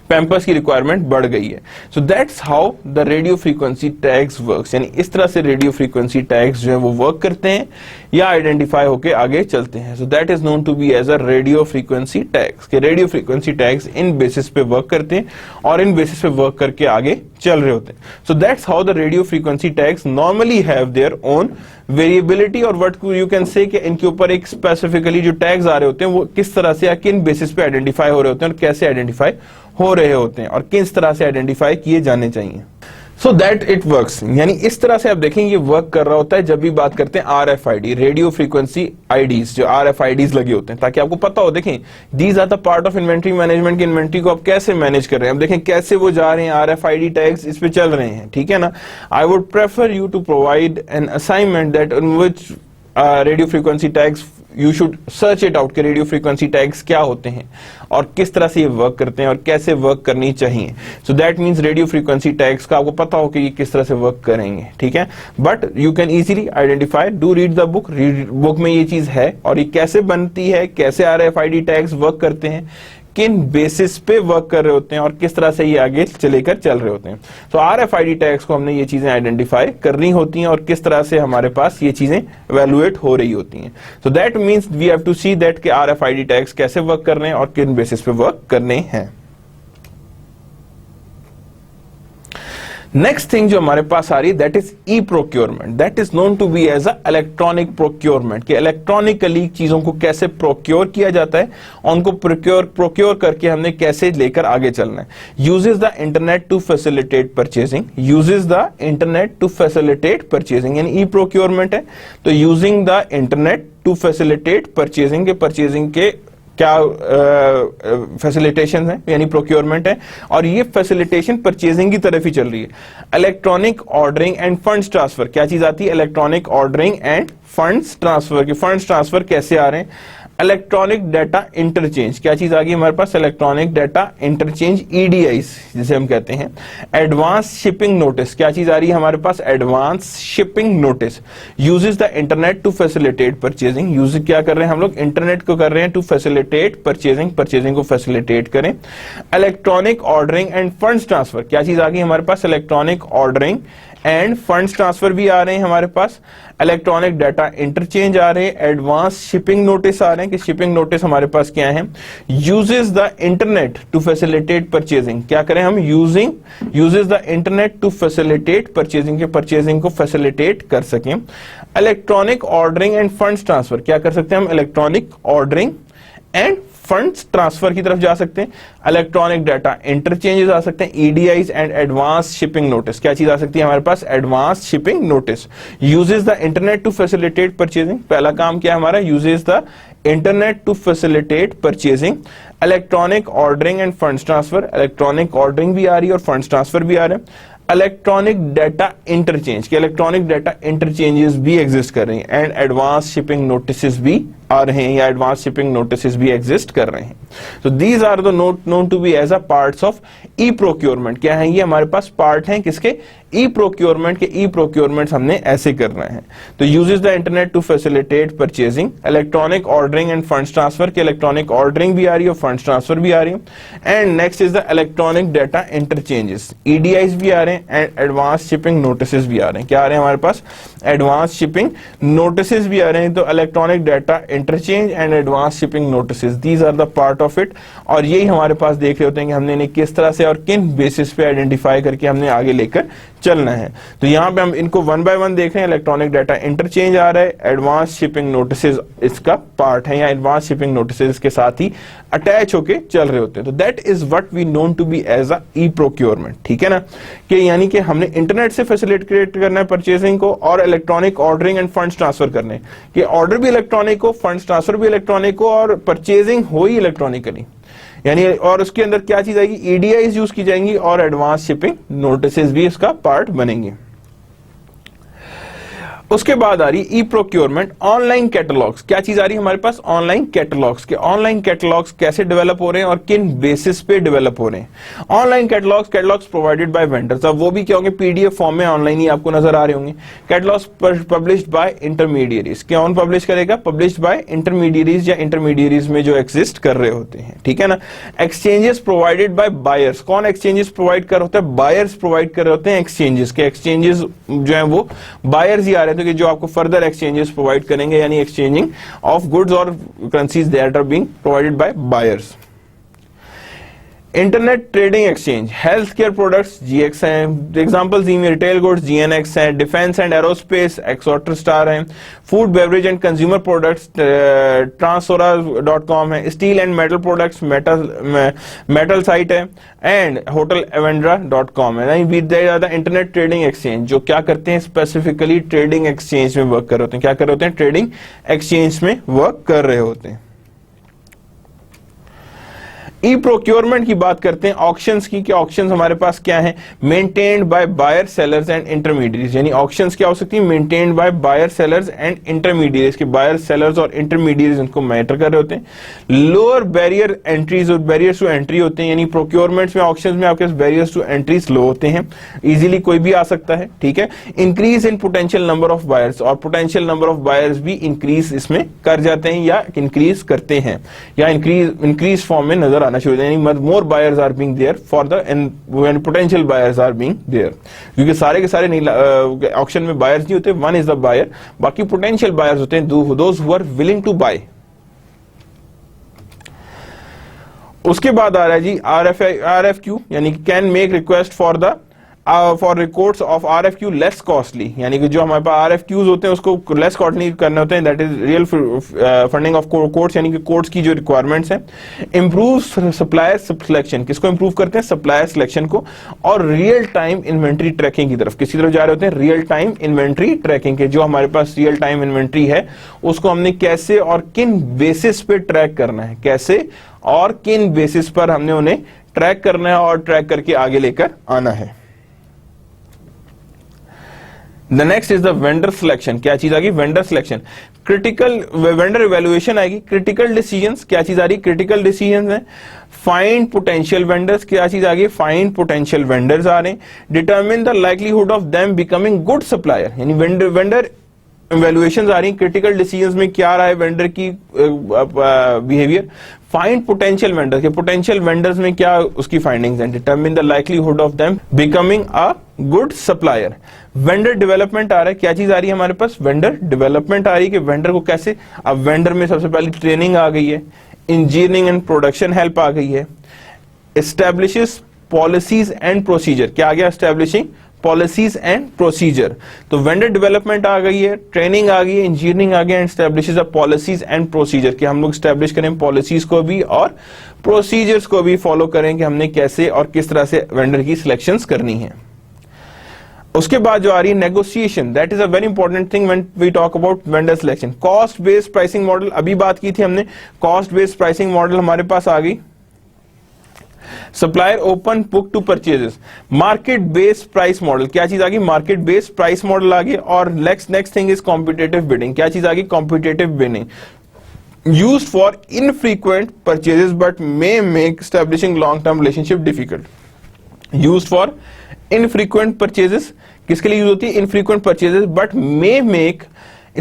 Speaker 1: पैम्पर्स की रिक्वायरमेंट बढ़ गई है। So that's how the radio frequency tags works, यानी इस तरह से रेडियो फ्रीक्वेंसी टैग्स जो है वो वर्क करते हैं या आइडेंटिफाई होके आगे चलते हैं। So that is known to be as a radio frequency tags, के radio frequency tags in basis पे वर्क करते हैं और इन बेसिस पे वर्क करके आगे चल रहे होते हैं। So that's how the radio frequency tags normally have their own variability, और व्हाट यू कैन से कि इनके ऊपर एक स्पेसिफिकली जो टैग्स आ रहे होते हैं वो किस तरह से या किन बेसिस पे आइडेंटिफाई हो रहे होते हैं और कैसे आइडेंटिफाई हो रहे होते हैं और किस तरह से आइडेंटिफाई किए जाने चाहिए। सो दैट इट वर्क्स, यानी इस तरह से आप देखेंगे ये वर्क कर रहा होता है जब भी बात करते हैं RFID, रेडियो फ्रीक्वेंसी आईडीज, जो RFIDs लगे होते हैं, ताकि आपको पता हो। देखें these are the part of inventory management, की इन्वेंट्री को आप कैसे मैनेज कर रहे हैं। अब देखें कैसे वो जा रहे हैं, RFID टैग्स इस पे चल रहे हैं, ठीक है ना। I would prefer you to provide an assignment that in which radio frequency tags you should search it out के रेडियो फ्रीक्वेंसी टैग्स क्या होते हैं और किस तरह से ये वर्क करते हैं और कैसे वर्क करनी चाहिए। सो that means radio frequency tags का आपको पता हो कि ये किस तरह से वर्क करेंगे, ठीक है। But you can easily identify, do read the book, book में ये चीज है और ये कैसे बनती है, कैसे RFID टैग्स वर्क करते हैं, किन बेसिस पे वर्क कर रहे होते हैं और किस तरह से ये आगे चलेकर चल रहे होते हैं। तो RFID टैग्स को हमने ये चीजें आइडेंटिफाई करनी होती हैं और किस तरह से हमारे पास ये चीजें इवैल्यूएट हो रही होती हैं। So that means we have to see that कि RFID टैग्स कैसे वर्क कर रहे हैं और किन बेसिस पे वर्क करने हैं। नेक्स्ट थिंग जो हमारे पास आ रही है that is e procurement, that is known to be as a electronic procurement, कि इलेक्ट्रॉनिकली चीजों को कैसे प्रोक्योर किया जाता है और उनको प्रोक्योर करके हमने कैसे लेकर आगे चलना है। Uses the internet to facilitate purchasing, uses the internet to facilitate purchasing, यानी ई प्रोक्योरमेंट है तो using the internet to facilitate purchasing के, परचेजिंग के क्या फैसिलिटेशन है यानी प्रोक्योरमेंट है, और ये फैसिलिटेशन परचेजिंग की तरफ ही चल रही है। Electronic ordering and funds transfer, क्या चीज आती है, electronic ordering and funds transfer, के फंड्स ट्रांसफर कैसे आ रहे हैं। इलेक्ट्रॉनिक डाटा इंटरचेंज, क्या चीज आ गई हमारे पास, इलेक्ट्रॉनिक डाटा इंटरचेंज, EDIs जिसे हम कहते हैं। एडवांस शिपिंग नोटिस, क्या चीज आ रही है हमारे पास, advance shipping notice. Uses the internet to facilitate purchasing, use क्या कर रहे हैं हम लोग, इंटरनेट को कर रहे हैं टू फैसिलिटेट परचेजिंग, परचेजिंग को फैसिलिटेट करें। Electronic ordering and funds transfer, क्या चीज आ गई हमारे पास, electronic ordering and funds transfer भी आ रहे हैं हमारे पास। इलेक्ट्रॉनिक डाटा इंटरचेंज आ रहे हैं, एडवांस शिपिंग नोटिस आ रहे हैं, कि शिपिंग नोटिस हमारे पास क्या है। Uses the internet to facilitate purchasing, क्या करें हम, uses the internet to facilitate purchasing, के परचेजिंग को फैसिलिटेट कर सकें। Electronic ordering and funds transfer, क्या कर सकते हैं हम, electronic ordering and funds transfer की तरफ जा सकते हैं, इलेक्ट्रॉनिक डाटा इंटरचेंजेस आ सकते हैं, EDIs and advance shipping notice. क्या चीज आ सकती है हमारे पास? Advance shipping notice. Uses the internet to facilitate purchasing, पहला काम क्या है हमारा? Uses the internet to facilitate purchasing. Electronic ordering and funds transfer, electronic ordering भी आ रही है और फंड्स ट्रांसफर भी आ रहे हैं। इलेक्ट्रॉनिक डाटा इंटरचेंज, के इलेक्ट्रॉनिक डाटा इंटरचेंजेस भी एग्जिस्ट कर रही हैं, एंड एडवांस शिपिंग नोटिस भी आ रहे हैं या एडवांस शिपिंग नोटिस भी एग्जिस्ट कर रहे हैं। तो these are the known to be as a parts of e procurement. क्या है ये? हमारे पास पार्ट हैं किसके? ई प्रोक्योरमेंट के। ई प्रोक्योरमेंट हमने ऐसे करना है। तो uses the internet to facilitate purchasing, electronic ordering and funds transfer, के इलेक्ट्रॉनिक ऑर्डरिंग भी आ रही है और फंड्स ट्रांसफर भी आ रही है। And next is the electronic data interchanges, EDIs भी आ रहे हैं एंड एडवांस शिपिंग नोटिस भी आ रहे हैं। क्या आ रहे हैं हमारे पास? एडवांस शिपिंग नोटिस भी आ रहे हैं। तो electronic data interchange and advance shipping notice, these are the part of it. और यही हमारे पास देख रहे होते हैं कि हमने इन्हें किस तरह से और किन बेसिस पे आइडेंटिफाई करके हमने आगे लेकर चलना है। तो यहां पे हम इनको वन बाय वन देख रहे हैं। इलेक्ट्रॉनिक डाटा इंटरचेंज आ रहा है, एडवांस शिपिंग नोटिस इसका पार्ट है या एडवांस शिपिंग नोटिस के साथ ही अटैच होके चल रहे होते हैं। तो that is what we known to be as a e procurement. ठीक है ना, कि यानी कि हमने इंटरनेट से फैसिलिटेट करना है परचेसिंग को और electronic ordering and funds transfer करने, कि ऑर्डर भी इलेक्ट्रॉनिक हो, फंड्स ट्रांसफर भी इलेक्ट्रॉनिक हो और परचेजिंग हो ही इलेक्ट्रॉनिकली, यानी और उसके अंदर क्या चीज आएगी? ईडीआईज यूज की जाएंगी और एडवांस शिपिंग नोटिस भी इसका पार्ट बनेंगे। उसके बाद आ रही ई प्रोक्योरमेंट ऑनलाइन कैटलॉग्स। क्या चीज आ रही है हमारे पास? Online catalogues. के ऑनलाइन कैटलॉग्स कैसे डेवलप हो रहे हैं और किन बेसिस पे डेवलप हो रहे हैं? Online catalogues provided by vendors. अब वो भी क्या होंगे? पीडीएफ फॉर्म में ऑनलाइन ही आपको नजर आ रहे होंगे। कैटलॉग्स पब्लिश्ड बाय इंटरमीडियरीज, कौन पब्लिश करेगा? पब्लिश्ड बाय इंटरमीडियरीज या इंटरमीडियरीज में जो एग्जिस्ट कर रहे होते हैं। ठीक है ना। एक्सचेंजेस प्रोवाइडेड बाय बायर्स, कौन एक्सचेंजेस प्रोवाइड कर होता है? बायर्स प्रोवाइड कर रहे होते हैं एक्सचेंजेस के। एक्सचेंजेस जो है वो बायर्स ही आ रहे थे कि जो आपको फर्दर एक्सचेंजेस प्रोवाइड करेंगे, यानी एक्सचेंजिंग ऑफ गुड्स और currencies that are being provided by buyers. Internet trading exchange, health care products GX हैं, examples the retail goods GNX हैं, defence and aerospace Exostar star हैं, food beverage and consumer products ट्रांसोरा.com है, steel and metal products metal site है, एंड होटल एवेंड्रा.com है। इंटरनेट ट्रेडिंग एक्सचेंज जो क्या करते हैं? स्पेसिफिकली ट्रेडिंग एक्सचेंज में वर्क कर रहे होते हैं। क्या कर रहे होते हैं? ट्रेडिंग एक्सचेंज में वर्क कर रहे होते हैं। ई प्रोक्योरमेंट की बात करते हैं ऑक्शंस की, कि ऑक्शंस हमारे पास क्या है? Maintained by buyer sellers and intermediates, यानी ऑक्शंस क्या हो सकती है? Maintained by buyer sellers and intermediates, के बायर सेलर्स और इंटरमीडिएट्स इनको मैटर कर रहे होते हैं। लोअर बैरियर एंट्रीज और बैरियर्स टू एंट्री होते हैं, यानी प्रोक्योरमेंट्स में ऑक्शंस में आपके बैरियर्स टू एंट्रीज लो होते हैं, इजीली कोई भी आ सकता है। ठीक है। Increase in potential number of buyers, और पोटेंशियल नंबर ऑफ बायर्स भी इंक्रीज इसमें कर जाते हैं या इंक्रीज करते हैं या इंक्रीज फॉर्म में नजर more buyers are being there for the when potential buyers are being there, क्योंकि सारे के सारे ऑक्शन में बायर्स नहीं होते, वन इज द बायर, बाकी पोटेंशियल बायर्स होते हैं, those who are willing to buy. उसके बाद आ रहा है जी RFQ, यानी can make request for the for records of RFQ less costly, यानी कि जो हमारे पास RFQs होते हैं उसको लेस कॉस्टली करने होते हैं, that is real funding of courts, यानी कि कोर्ट्स की जो रिक्वायरमेंट्स हैं। इंप्रूव सप्लायर सिलेक्शन, किसको इंप्रूव करते हैं? सप्लायर सिलेक्शन को। और रियल टाइम इन्वेंट्री ट्रैकिंग की तरफ, किसी तरफ जा रहे होते हैं? रियल टाइम इन्वेंट्री ट्रैकिंग के। जो हमारे पास रियल टाइम इन्वेंट्री है उसको हमने कैसे और किन बेसिस पे ट्रैक करना है, कैसे और किन बेसिस पर हमने उन्हें ट्रैक करना है और ट्रैक करके आगे लेकर आना है। The next is the vendor selection, क्या चीज आ गई? Vendor selection. Critical vendor evaluation आएगी। क्रिटिकल डिसीजंस, क्या चीज आ रही? क्रिटिकल डिसीजंस है। फाइंड पोटेंशियल वेंडर्स, क्या चीज आ गई? फाइंड पोटेंशियल वेंडर्स आ रहे हैं। Determine the likelihood of them becoming good supplier, यानी वेंडर इवैल्यूएशंस आ रही हैं। क्रिटिकल डिसीजंस में क्या रहा है वेंडर की बिहेवियर। फाइंड पोटेंशियल वेंडर्स, के पोटेंशियल वेंडर्स में क्या उसकी फाइंडिंग्स हैं। Determine the likelihood of them becoming a good supplier. Vendor development आ रहा है, क्या चीज आ रही है हमारे पास? वेंडर डेवलपमेंट आ रही है कि वेंडर को कैसे, अब वेंडर में सबसे पहले ट्रेनिंग आ गई है, इंजीनियरिंग एंड प्रोडक्शन हेल्प आ गई है। एस्टैब्लिशेस पॉलिसीज एंड प्रोसीजर, क्या आ गया? Establishing policies and procedure. तो वेंडर डेवलपमेंट आ गई है, ट्रेनिंग आ गई है, इंजीनियरिंग आ गई and establishes a policies and procedure कि हम लोग एस्टैब्लिश करें पॉलिसीज को भी और प्रोसीजर्स को भी फॉलो करें कि हमने कैसे और किस तरह से वेंडर की सिलेक्शंस करनी है। उसके बाद जो आ रही है negotiation, that is a very important thing when we talk about vendor selection. Cost based pricing model अभी बात की थी हमने, कॉस्ट बेस्ड प्राइसिंग मॉडल हमारे पास आ गई। Supplier open book to purchases, market based price model, क्या चीज आ गई, मार्केट बेस्ड प्राइस मॉडल आ गई। और next thing is competitive bidding, क्या चीज आ गई, competitive bidding, used for infrequent purchases but may make establishing long term relationship difficult. Used for infrequent purchases, किसके लिए यूज होती है, infrequent purchases but may make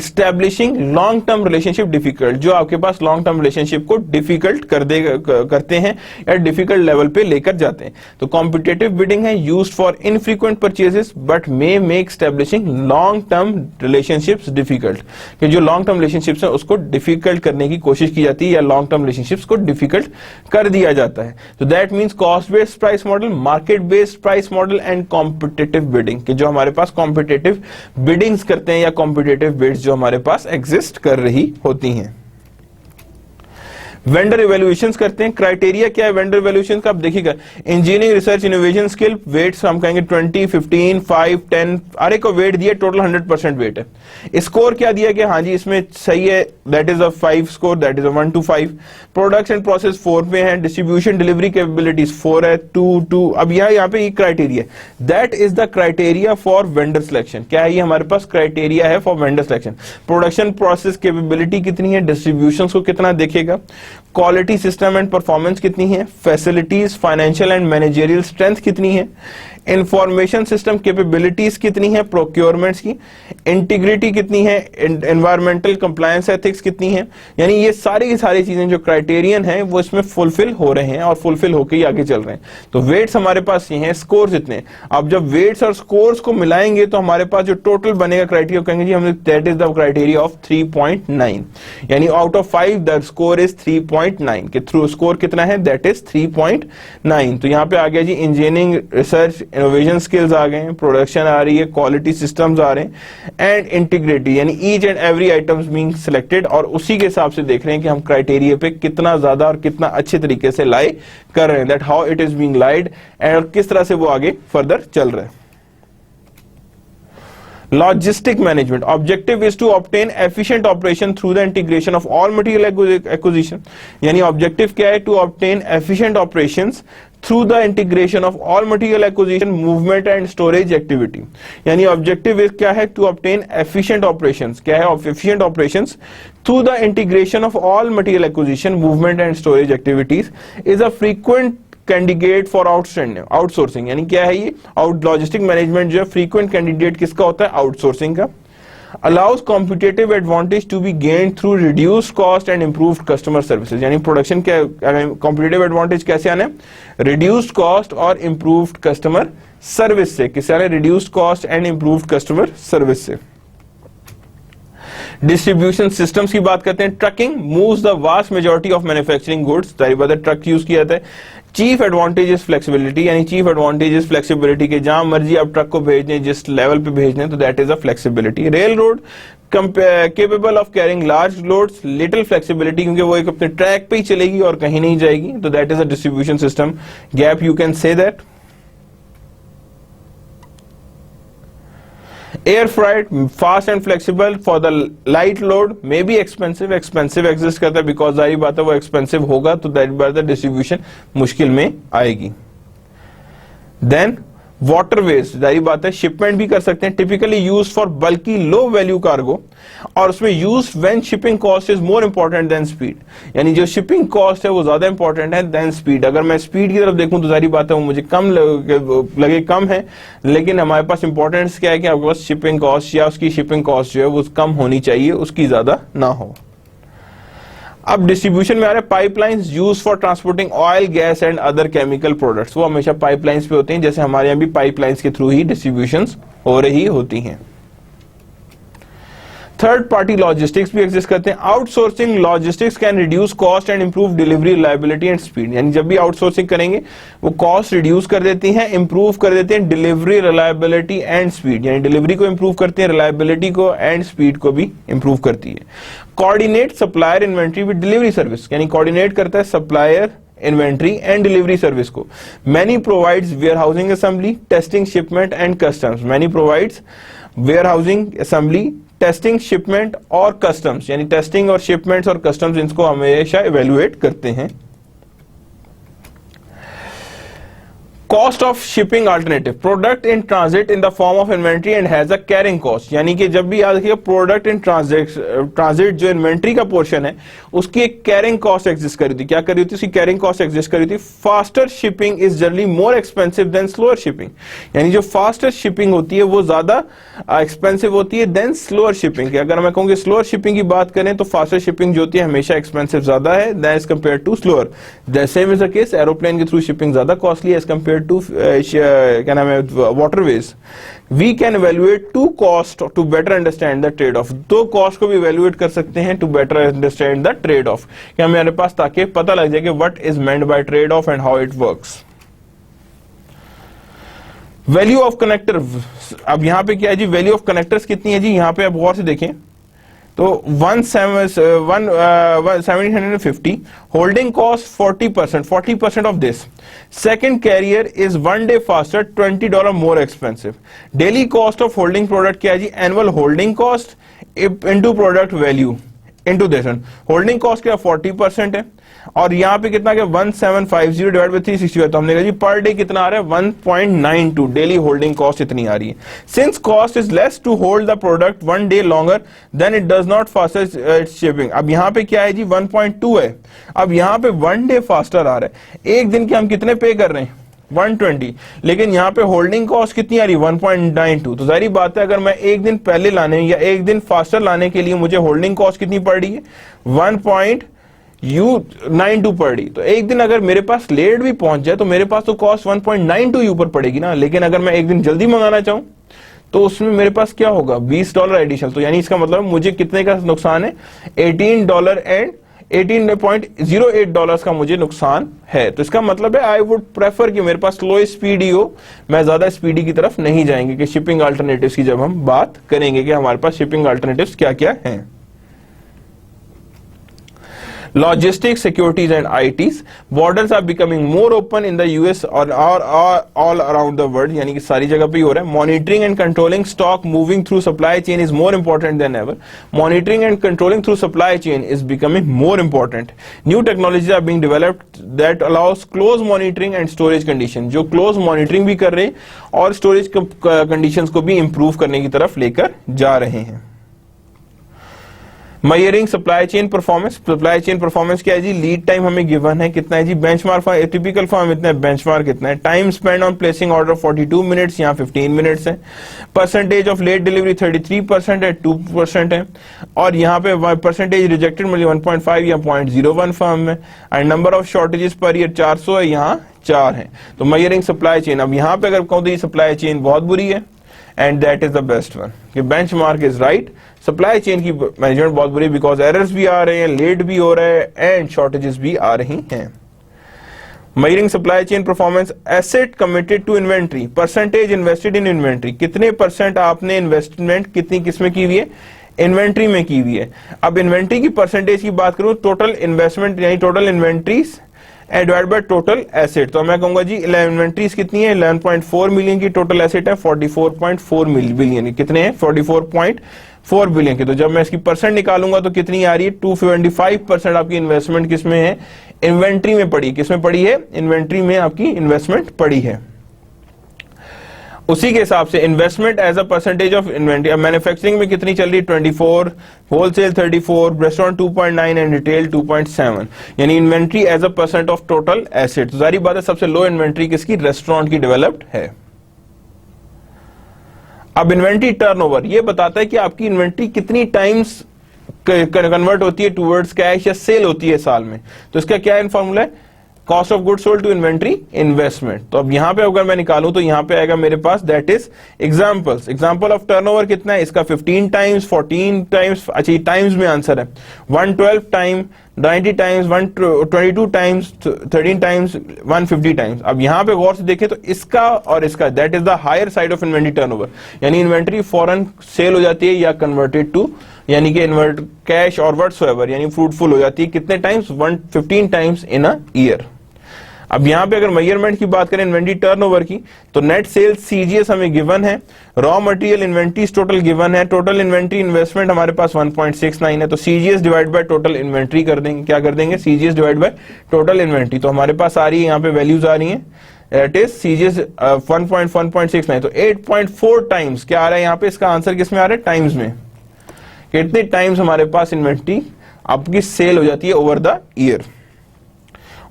Speaker 1: establishing long term relationship difficult, जो आपके पास long term relationship को difficult करते हैं या difficult level पे लेकर जाते हैं। तो competitive bidding है, used for infrequent purchases but may make establishing long term relationships difficult, कि जो long term relationships है उसको difficult करने की कोशिश की जाती है या long term relationships को difficult कर दिया जाता है। तो that means cost based price model, market based price model and competitive bidding, कि जो हमारे पास competitive biddings करते हैं या competitive bids जो हमारे पास एग्जिस्ट कर रही होती हैं। वेंडर इवैल्यूएशंस करते हैं, क्राइटेरिया क्या है वेंडर इवैल्यूएशन का, आप देखिएगा engineering research innovation skill, weights हम कहेंगे 20, 15, 5, 10, अरे को वेट दिया, टोटल 100% वेट है। स्कोर क्या दिया गया, हाँ जी इसमें सही है, that is a 5 score, that is a 1 to 5। Products and process 4 पे है, डिस्ट्रीब्यूशन डिलीवरी कैपेबिलिटीज 4 है, 2। अब यहाँ पे ये criteria, that is the criteria for vendor selection. क्या है ये हमारे पास क्राइटेरिया है for vendor selection. Production process capability कितनी है, डिस्ट्रीब्यूशन को कितना देखेगा, क्वालिटी सिस्टम एंड परफॉर्मेंस कितनी है, facilities financial and managerial strength कितनी है, इंफॉर्मेशन सिस्टम कैपेबिलिटीज कितनी है, प्रोक्योरमेंट्स की इंटीग्रिटी कितनी है, एनवायरमेंटल कंप्लायंस एथिक्स कितनी है। यानी ये सारी की सारी चीजें जो क्राइटेरियन है वो इसमें फुलफिल हो रहे हैं और फुलफिल होकर ही आगे चल रहे हैं। तो वेट्स हमारे पास ये हैं, स्कोर्स इतने। अब जब वेट्स और स्कोर्स को मिलाएंगे तो हमारे पास जो टोटल बनेगा क्राइटेरिया, कहेंगे जी हमने that is the criteria of 3.9, यानी out of 5 the score is 3.9, कि थ्रू स्कोर कितना है, दैट इज 3.9। तो यहाँ पे आ गया जी इंजीनियरिंग रिसर्च इनोवेशन स्किल्स आ गए हैं, प्रोडक्शन आ रही है, क्वालिटी सिस्टम्स आ रहे हैं एंड इंटीग्रिटी, यानी each and every items being selected, और उसी के हिसाब से देख रहे हैं कि हम क्राइटेरिया पे कितना ज्यादा और कितना अच्छे तरीके से लाई कर रहे हैं, that how it is being laid and किस तरह से वो आगे फर्दर चल रहा है। Logistic management objective is to obtain efficient operation through the integration of all material acquisition, यानी objective क्या है, to obtain efficient operations through the integration of all material acquisition, movement and storage activity, यानी objective is क्या है, to obtain efficient operations, क्या है efficient operations through the integration of all material acquisition, movement and storage activities is a frequent candidate for outsourcing, यानी क्या है ये लॉजिस्टिक मैनेजमेंट जो है फ्रीक्वेंट कैंडिडेट किसका होता है, आउटसोर्सिंग का। Allows competitive advantage to be gained through reduced cost and improved customer services, यानी प्रोडक्शन क्या कॉम्पिटेटिव एडवांटेज कैसे आने, रिड्यूस्ड कॉस्ट और इंप्रूव्ड कस्टमर सर्विस से, किससे आने, reduced cost and improved customer service से। डिस्ट्रीब्यूशन सिस्टम्स की बात करते हैं, trucking moves the vast majority of manufacturing goods, सारी बात है ट्रक यूज किया जाता है। चीफ एडवांटेज इज फ्लेक्सिबिलिटी, यानी चीफ एडवांटेज इज फ्लेक्सिबिलिटी, के जहां मर्जी आप ट्रक को भेजने जिस लेवल पे भेजने, तो that is a flexibility. Rail road capable of carrying large loads, little flexibility, क्योंकि वो एक अपने ट्रैक पे ही चलेगी और कहीं नहीं जाएगी, तो that is a distribution system gap, you can say that. Air freight fast and flexible for the light load, may be expensive exist करता है, बिकॉज जारी बात है वो एक्सपेंसिव होगा, तो दैट बार द डिस्ट्रीब्यूशन मुश्किल में आएगी। देन वाटरवेज, जारी बात है शिपमेंट भी कर सकते हैं, टिपिकली यूज फॉर बल्कि लो वैल्यू कार्गो, और उसमें use when shipping cost is more important than speed, यानी जो शिपिंग कॉस्ट है वो ज्यादा इंपॉर्टेंट है देन स्पीड। अगर मैं स्पीड की तरफ देखूं तो जारी बात है वो मुझे कम लगे कम है, लेकिन हमारे पास इंपॉर्टेंस क्या है कि आपके पास शिपिंग कॉस्ट या उसकी शिपिंग कॉस्ट जो है वो कम होनी चाहिए, उसकी ज्यादा ना हो। अब डिस्ट्रीब्यूशन में आ रहा है pipelines use for transporting oil gas and other chemical products, वो हमेशा पाइपलाइंस पे होते हैं, जैसे हमारे यहाँ भी पाइपलाइंस के थ्रू ही डिस्ट्रीब्यूशंस हो रही होती हैं। थर्ड पार्टी लॉजिस्टिक्स भी एग्जिस्ट करते हैं। Outsourcing logistics can reduce cost and improve delivery reliability and speed, यानी जब भी आउटसोर्सिंग करेंगे वो कॉस्ट रिड्यूस कर देती हैं, इंप्रूव कर देते हैं डिलीवरी रिलायबिलिटी एंड स्पीड, यानी डिलीवरी को इंप्रूव करते हैं, रिलायबिलिटी को एंड स्पीड को भी इंप्रूव करती है। Coordinate supplier inventory with delivery service, यानी कोऑर्डिनेट करता है supplier inventory and delivery service को। Many provides warehousing assembly, testing, shipment and customs. Many provides warehousing assembly, testing, shipment और कस्टम्स, यानी टेस्टिंग और शिपमेंट्स और कस्टम्स इनको हमेशा इवेल्युएट करते हैं। Cost of shipping alternative, product in transit in the form of inventory and has a carrying cost, यानी कि जब भी याद रखिएगा प्रोडक्ट इन ट्रांजिट जो इन्वेंट्री का पोर्शन है उसकी एक कैरिंग कॉस्ट एग्जिस्ट करी थी। क्या करी थी? उसकी कैरिंग कॉस्ट एग्जिस्ट करी थी। Faster shipping is generally more expensive than slower shipping, यानी जो फास्टर शिपिंग होती है वो ज्यादा एक्सपेंसिव होती है देन स्लोअर शिपिंग। अगर मैं कहूंगी स्लोअर शिपिंग की बात करें तो फास्टर शिपिंग जो होती है हमेशा एक्सपेंसिव ज्यादा है than as compare to slower. The same is the case, aeroplane के थ्रू शिपिंग ज्यादा कॉस्टली एज कंपेयर टू क्या नाम है waterways. We can evaluate two cost to better understand the trade-off. दो कॉस्ट को भी evaluate कर सकते हैं to better understand the trade-off, कि हमारे पास ताकि पता लग जाए कि what is meant by trade-off and how it works. Value of connector, अब यहां पे क्या है जी, वैल्यू ऑफ कनेक्टर्स कितनी है जी, यहां पे आप गौर से देखें तो 1750, holding cost 40% of this. Second carrier is 1 day faster, $20 more expensive. Daily cost of holding product क्या है जी, annual holding cost into product value into this. Holding cost क्या 40% है और यहां पे कितना क्या 1750 डिवाइड बाय 365, तो हमने कहा जी पर डे कितना आ रहा है 1.92, डेली होल्डिंग कॉस्ट इतनी आ रही है। Since cost is less to hold the product 1 day longer than it does not faster its shipping. अब यहां पे क्या है जी 1.2 है, अब यहां पे 1 day फास्टर आ रहा है। एक दिन के हम कितने पे कर रहे हैं 120, लेकिन यहाँ पे होल्डिंग कॉस्ट कितनी आ रही है 1.92, तो जाहिर बात है अगर मैं एक दिन पहले लाने या एक दिन फास्टर लाने के लिए मुझे होल्डिंग कॉस्ट कितनी पड़ रही है 1.92 पड़ रही, तो एक दिन अगर मेरे पास लेट भी पहुंच जाए तो मेरे पास तो कॉस्ट 1.92 ऊपर पड़ेगी ना। लेकिन अगर मैं एक दिन जल्दी मंगाना चाहूं तो उसमें मेरे पास क्या होगा $20 एडिशनल, तो यानी इसका मतलब मुझे कितने का नुकसान है $18.08 का मुझे नुकसान है। तो इसका मतलब है आई वुड प्रेफर कि मेरे पास लो स्पीडी हो, मैं ज्यादा स्पीडी की तरफ नहीं जाएंगे कि शिपिंग अल्टरनेटिव्स की जब हम बात करेंगे कि हमारे पास शिपिंग अल्टरनेटिव्स क्या क्या हैं। Logistics, securities and ITs. Borders are becoming more open in the US or all around the world, यानी कि सारी जगह पे ही हो रहा है। Monitoring and controlling stock moving through supply chain is more important than ever. Monitoring and controlling through supply chain is becoming more important. New technologies are being developed that allows close monitoring and storage condition, जो close monitoring भी कर रहे हैं और storage conditions को भी improve करने की तरफ लेकर जा रहे हैं। Measuring supply chain performance, supply chain performance क्या है जी, लीड टाइम हमें गिवन है कितना है जी, बेंचमार्क फॉर टिपिकल फॉर्म इतना है, बेंचमार्क कितना है, time spend on placing order 42 minutes, यहाँ 15 मिनट्स है, परसेंटेज ऑफ लेट डिलीवरी 33% है, 2% है, और यहाँ पे परसेंटेज रिजेक्टेड मतलब 1.5 या 0.01 फॉर्म में, and number of shortages per year 400 है, यहाँ 4 है। तो मेजरिंग सप्लाई चेन, अब यहाँ पे अगर कहूँ तो ये सप्लाई चेन बहुत बुरी है and that is the best one, कि benchmark is right, supply chain की मैनेजमेंट बहुत बुरी बिकॉज एरर्स भी आ रहे हैं, लेट भी हो रहा है एंड शॉर्टेजेस भी आ रही हैं। Measuring supply chain performance, asset committed to inventory, percentage invested in inventory, कितने परसेंट आपने इन्वेस्टमेंट कितनी किसमें की हुई है, इन्वेंट्री में की हुई है। अब इन्वेंट्री की परसेंटेज की बात करूं, टोटल इन्वेस्टमेंट यानी total inventories divide by total asset, तो मैं कहूंगा जी इन्वेंट्रीज कितनी है 11.4 मिलियन की, टोटल एसेट है 44.4 बिलियन, कितने हैं 44.4 बिलियन की। तो जब मैं इसकी परसेंट निकालूंगा तो कितनी आ रही है 225% आपकी इन्वेस्टमेंट किसमें है, इन्वेंट्री में पड़ी, किसमें पड़ी है, इन्वेंट्री में आपकी इन्वेस्टमेंट पड़ी है। उसी के हिसाब से investment as a percentage of inventory, manufacturing में कितनी चल रही है 24, होलसेल 34, रेस्टोरेंट 2.9 एंड रिटेल 2.7, यानी inventory as a percent of total asset. तो जारी बात है सबसे लो इन्वेंट्री किसकी, रेस्टोरेंट की डेवलप्ड है। अब इन्वेंट्री टर्नओवर ये बताता है कि आपकी इन्वेंट्री कितनी टाइम्स कन्वर्ट होती है टुवर्ड्स कैश या सेल होती है साल में। तो इसका क्या फॉर्मूला है, cost of good sold to inventory investment. तो अब यहां पे अगर मैं निकालूं तो यहां पे आएगा मेरे पास that is examples. Example of turnover कितना है इसका 15 टाइम्स, 14 टाइम्स, अच्छा टाइम्स में आंसर है 112 time, 90 times, 122 times, 13 times, 150 times. अब यहां पे गौर से देखें तो इसका और इसका that is the higher side of inventory turnover, यानी इन्वेंट्री फौरन सेल हो जाती है या कन्वर्टेड टू यानी कि इन्वर्ट कैश और व्हाटसोएवर यानी फ्रूटफुल हो जाती है कितने times 115 times in a year. अब यहां पे अगर मेजरमेंट की बात करें इन्वेंट्री टर्नओवर की तो नेट सेल्स सीजीएस हमें गिवन है, raw material inventories total given है, टोटल इन्वेंट्री इन्वेस्टमेंट हमारे पास 1.69 है, तो CGS divide by total inventory कर देंगे, क्या कर देंगे CGS divide by total inventory. तो हमारे पास आ रही है यहाँ पे वैल्यूज आ रही है दैट इज सीजीएस 1.69, तो 8.4 टाइम्स क्या आ रहा है यहाँ पे, इसका आंसर किसमें आ रहा है टाइम्स में, कितने टाइम्स हमारे पास इन्वेंट्री आपकी सेल हो जाती है ओवर द ईयर।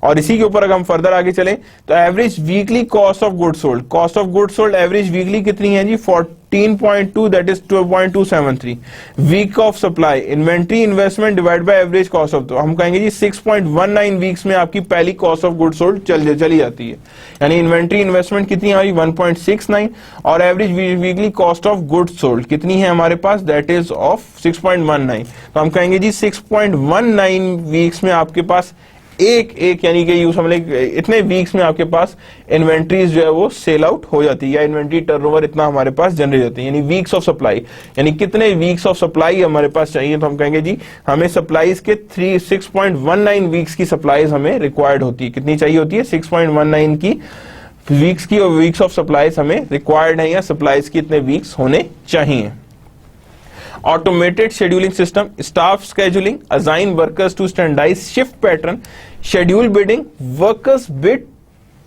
Speaker 1: और इसी के ऊपर अगर हम फर्दर आगे चलें तो average weekly cost of good sold, cost of good sold average weekly कितनी है जी 14.2 that is 2.273 week of supply, inventory investment divide by average cost of, तो हम कहेंगे जी 6.19 वीक्स में आपकी पहली कॉस्ट ऑफ गुड सोल्ड चली जाती है, यानी इन्वेंट्री इन्वेस्टमेंट कितनी हमारी 1.69 और average weekly cost of good sold कितनी है हमारे पास दैट इज ऑफ 6.19, तो हम कहेंगे जी 6.19 वीक्स में आपके पास एक यानी कि यूं समझ लें इतने वीक्स में आपके पास इन्वेंट्रीज जो है वो सेल आउट हो जाती है या इन्वेंट्री टर्नओवर इतना हमारे पास जनरेट होती है, यानी वीक्स ऑफ सप्लाई, यानी कितने वीक्स ऑफ सप्लाई हमारे पास चाहिए, तो हम कहेंगे जी हमें सप्लाईज के 6.19 वीक्स की सप्लाईज हमें रिक्वायर्ड होती है, कितनी चाहिए होती है 6.19 की वीक्स की, और वीक्स ऑफ सप्लाईज हमें रिक्वायर्ड है या सप्लाईज की इतने वीक्स होने चाहिए। Automated scheduling system, staff scheduling, assign workers to standardized shift pattern, schedule bidding, workers bid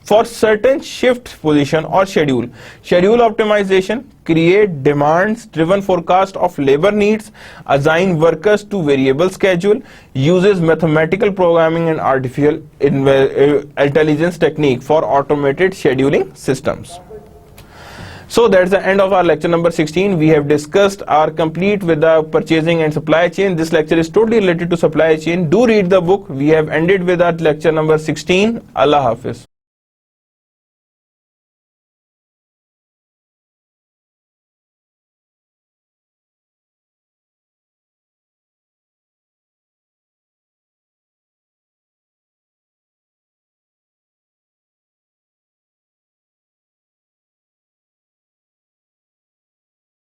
Speaker 1: for certain shift position or schedule optimization, create demands driven forecast of labor needs, assign workers to variable schedule, uses mathematical programming and artificial intelligence technique for automated scheduling systems. So that's the end of our lecture number 16. We have discussed our complete with the purchasing and supply chain. This lecture is totally related to supply chain. Do read the book. We have ended with our lecture number 16. Allah Hafiz.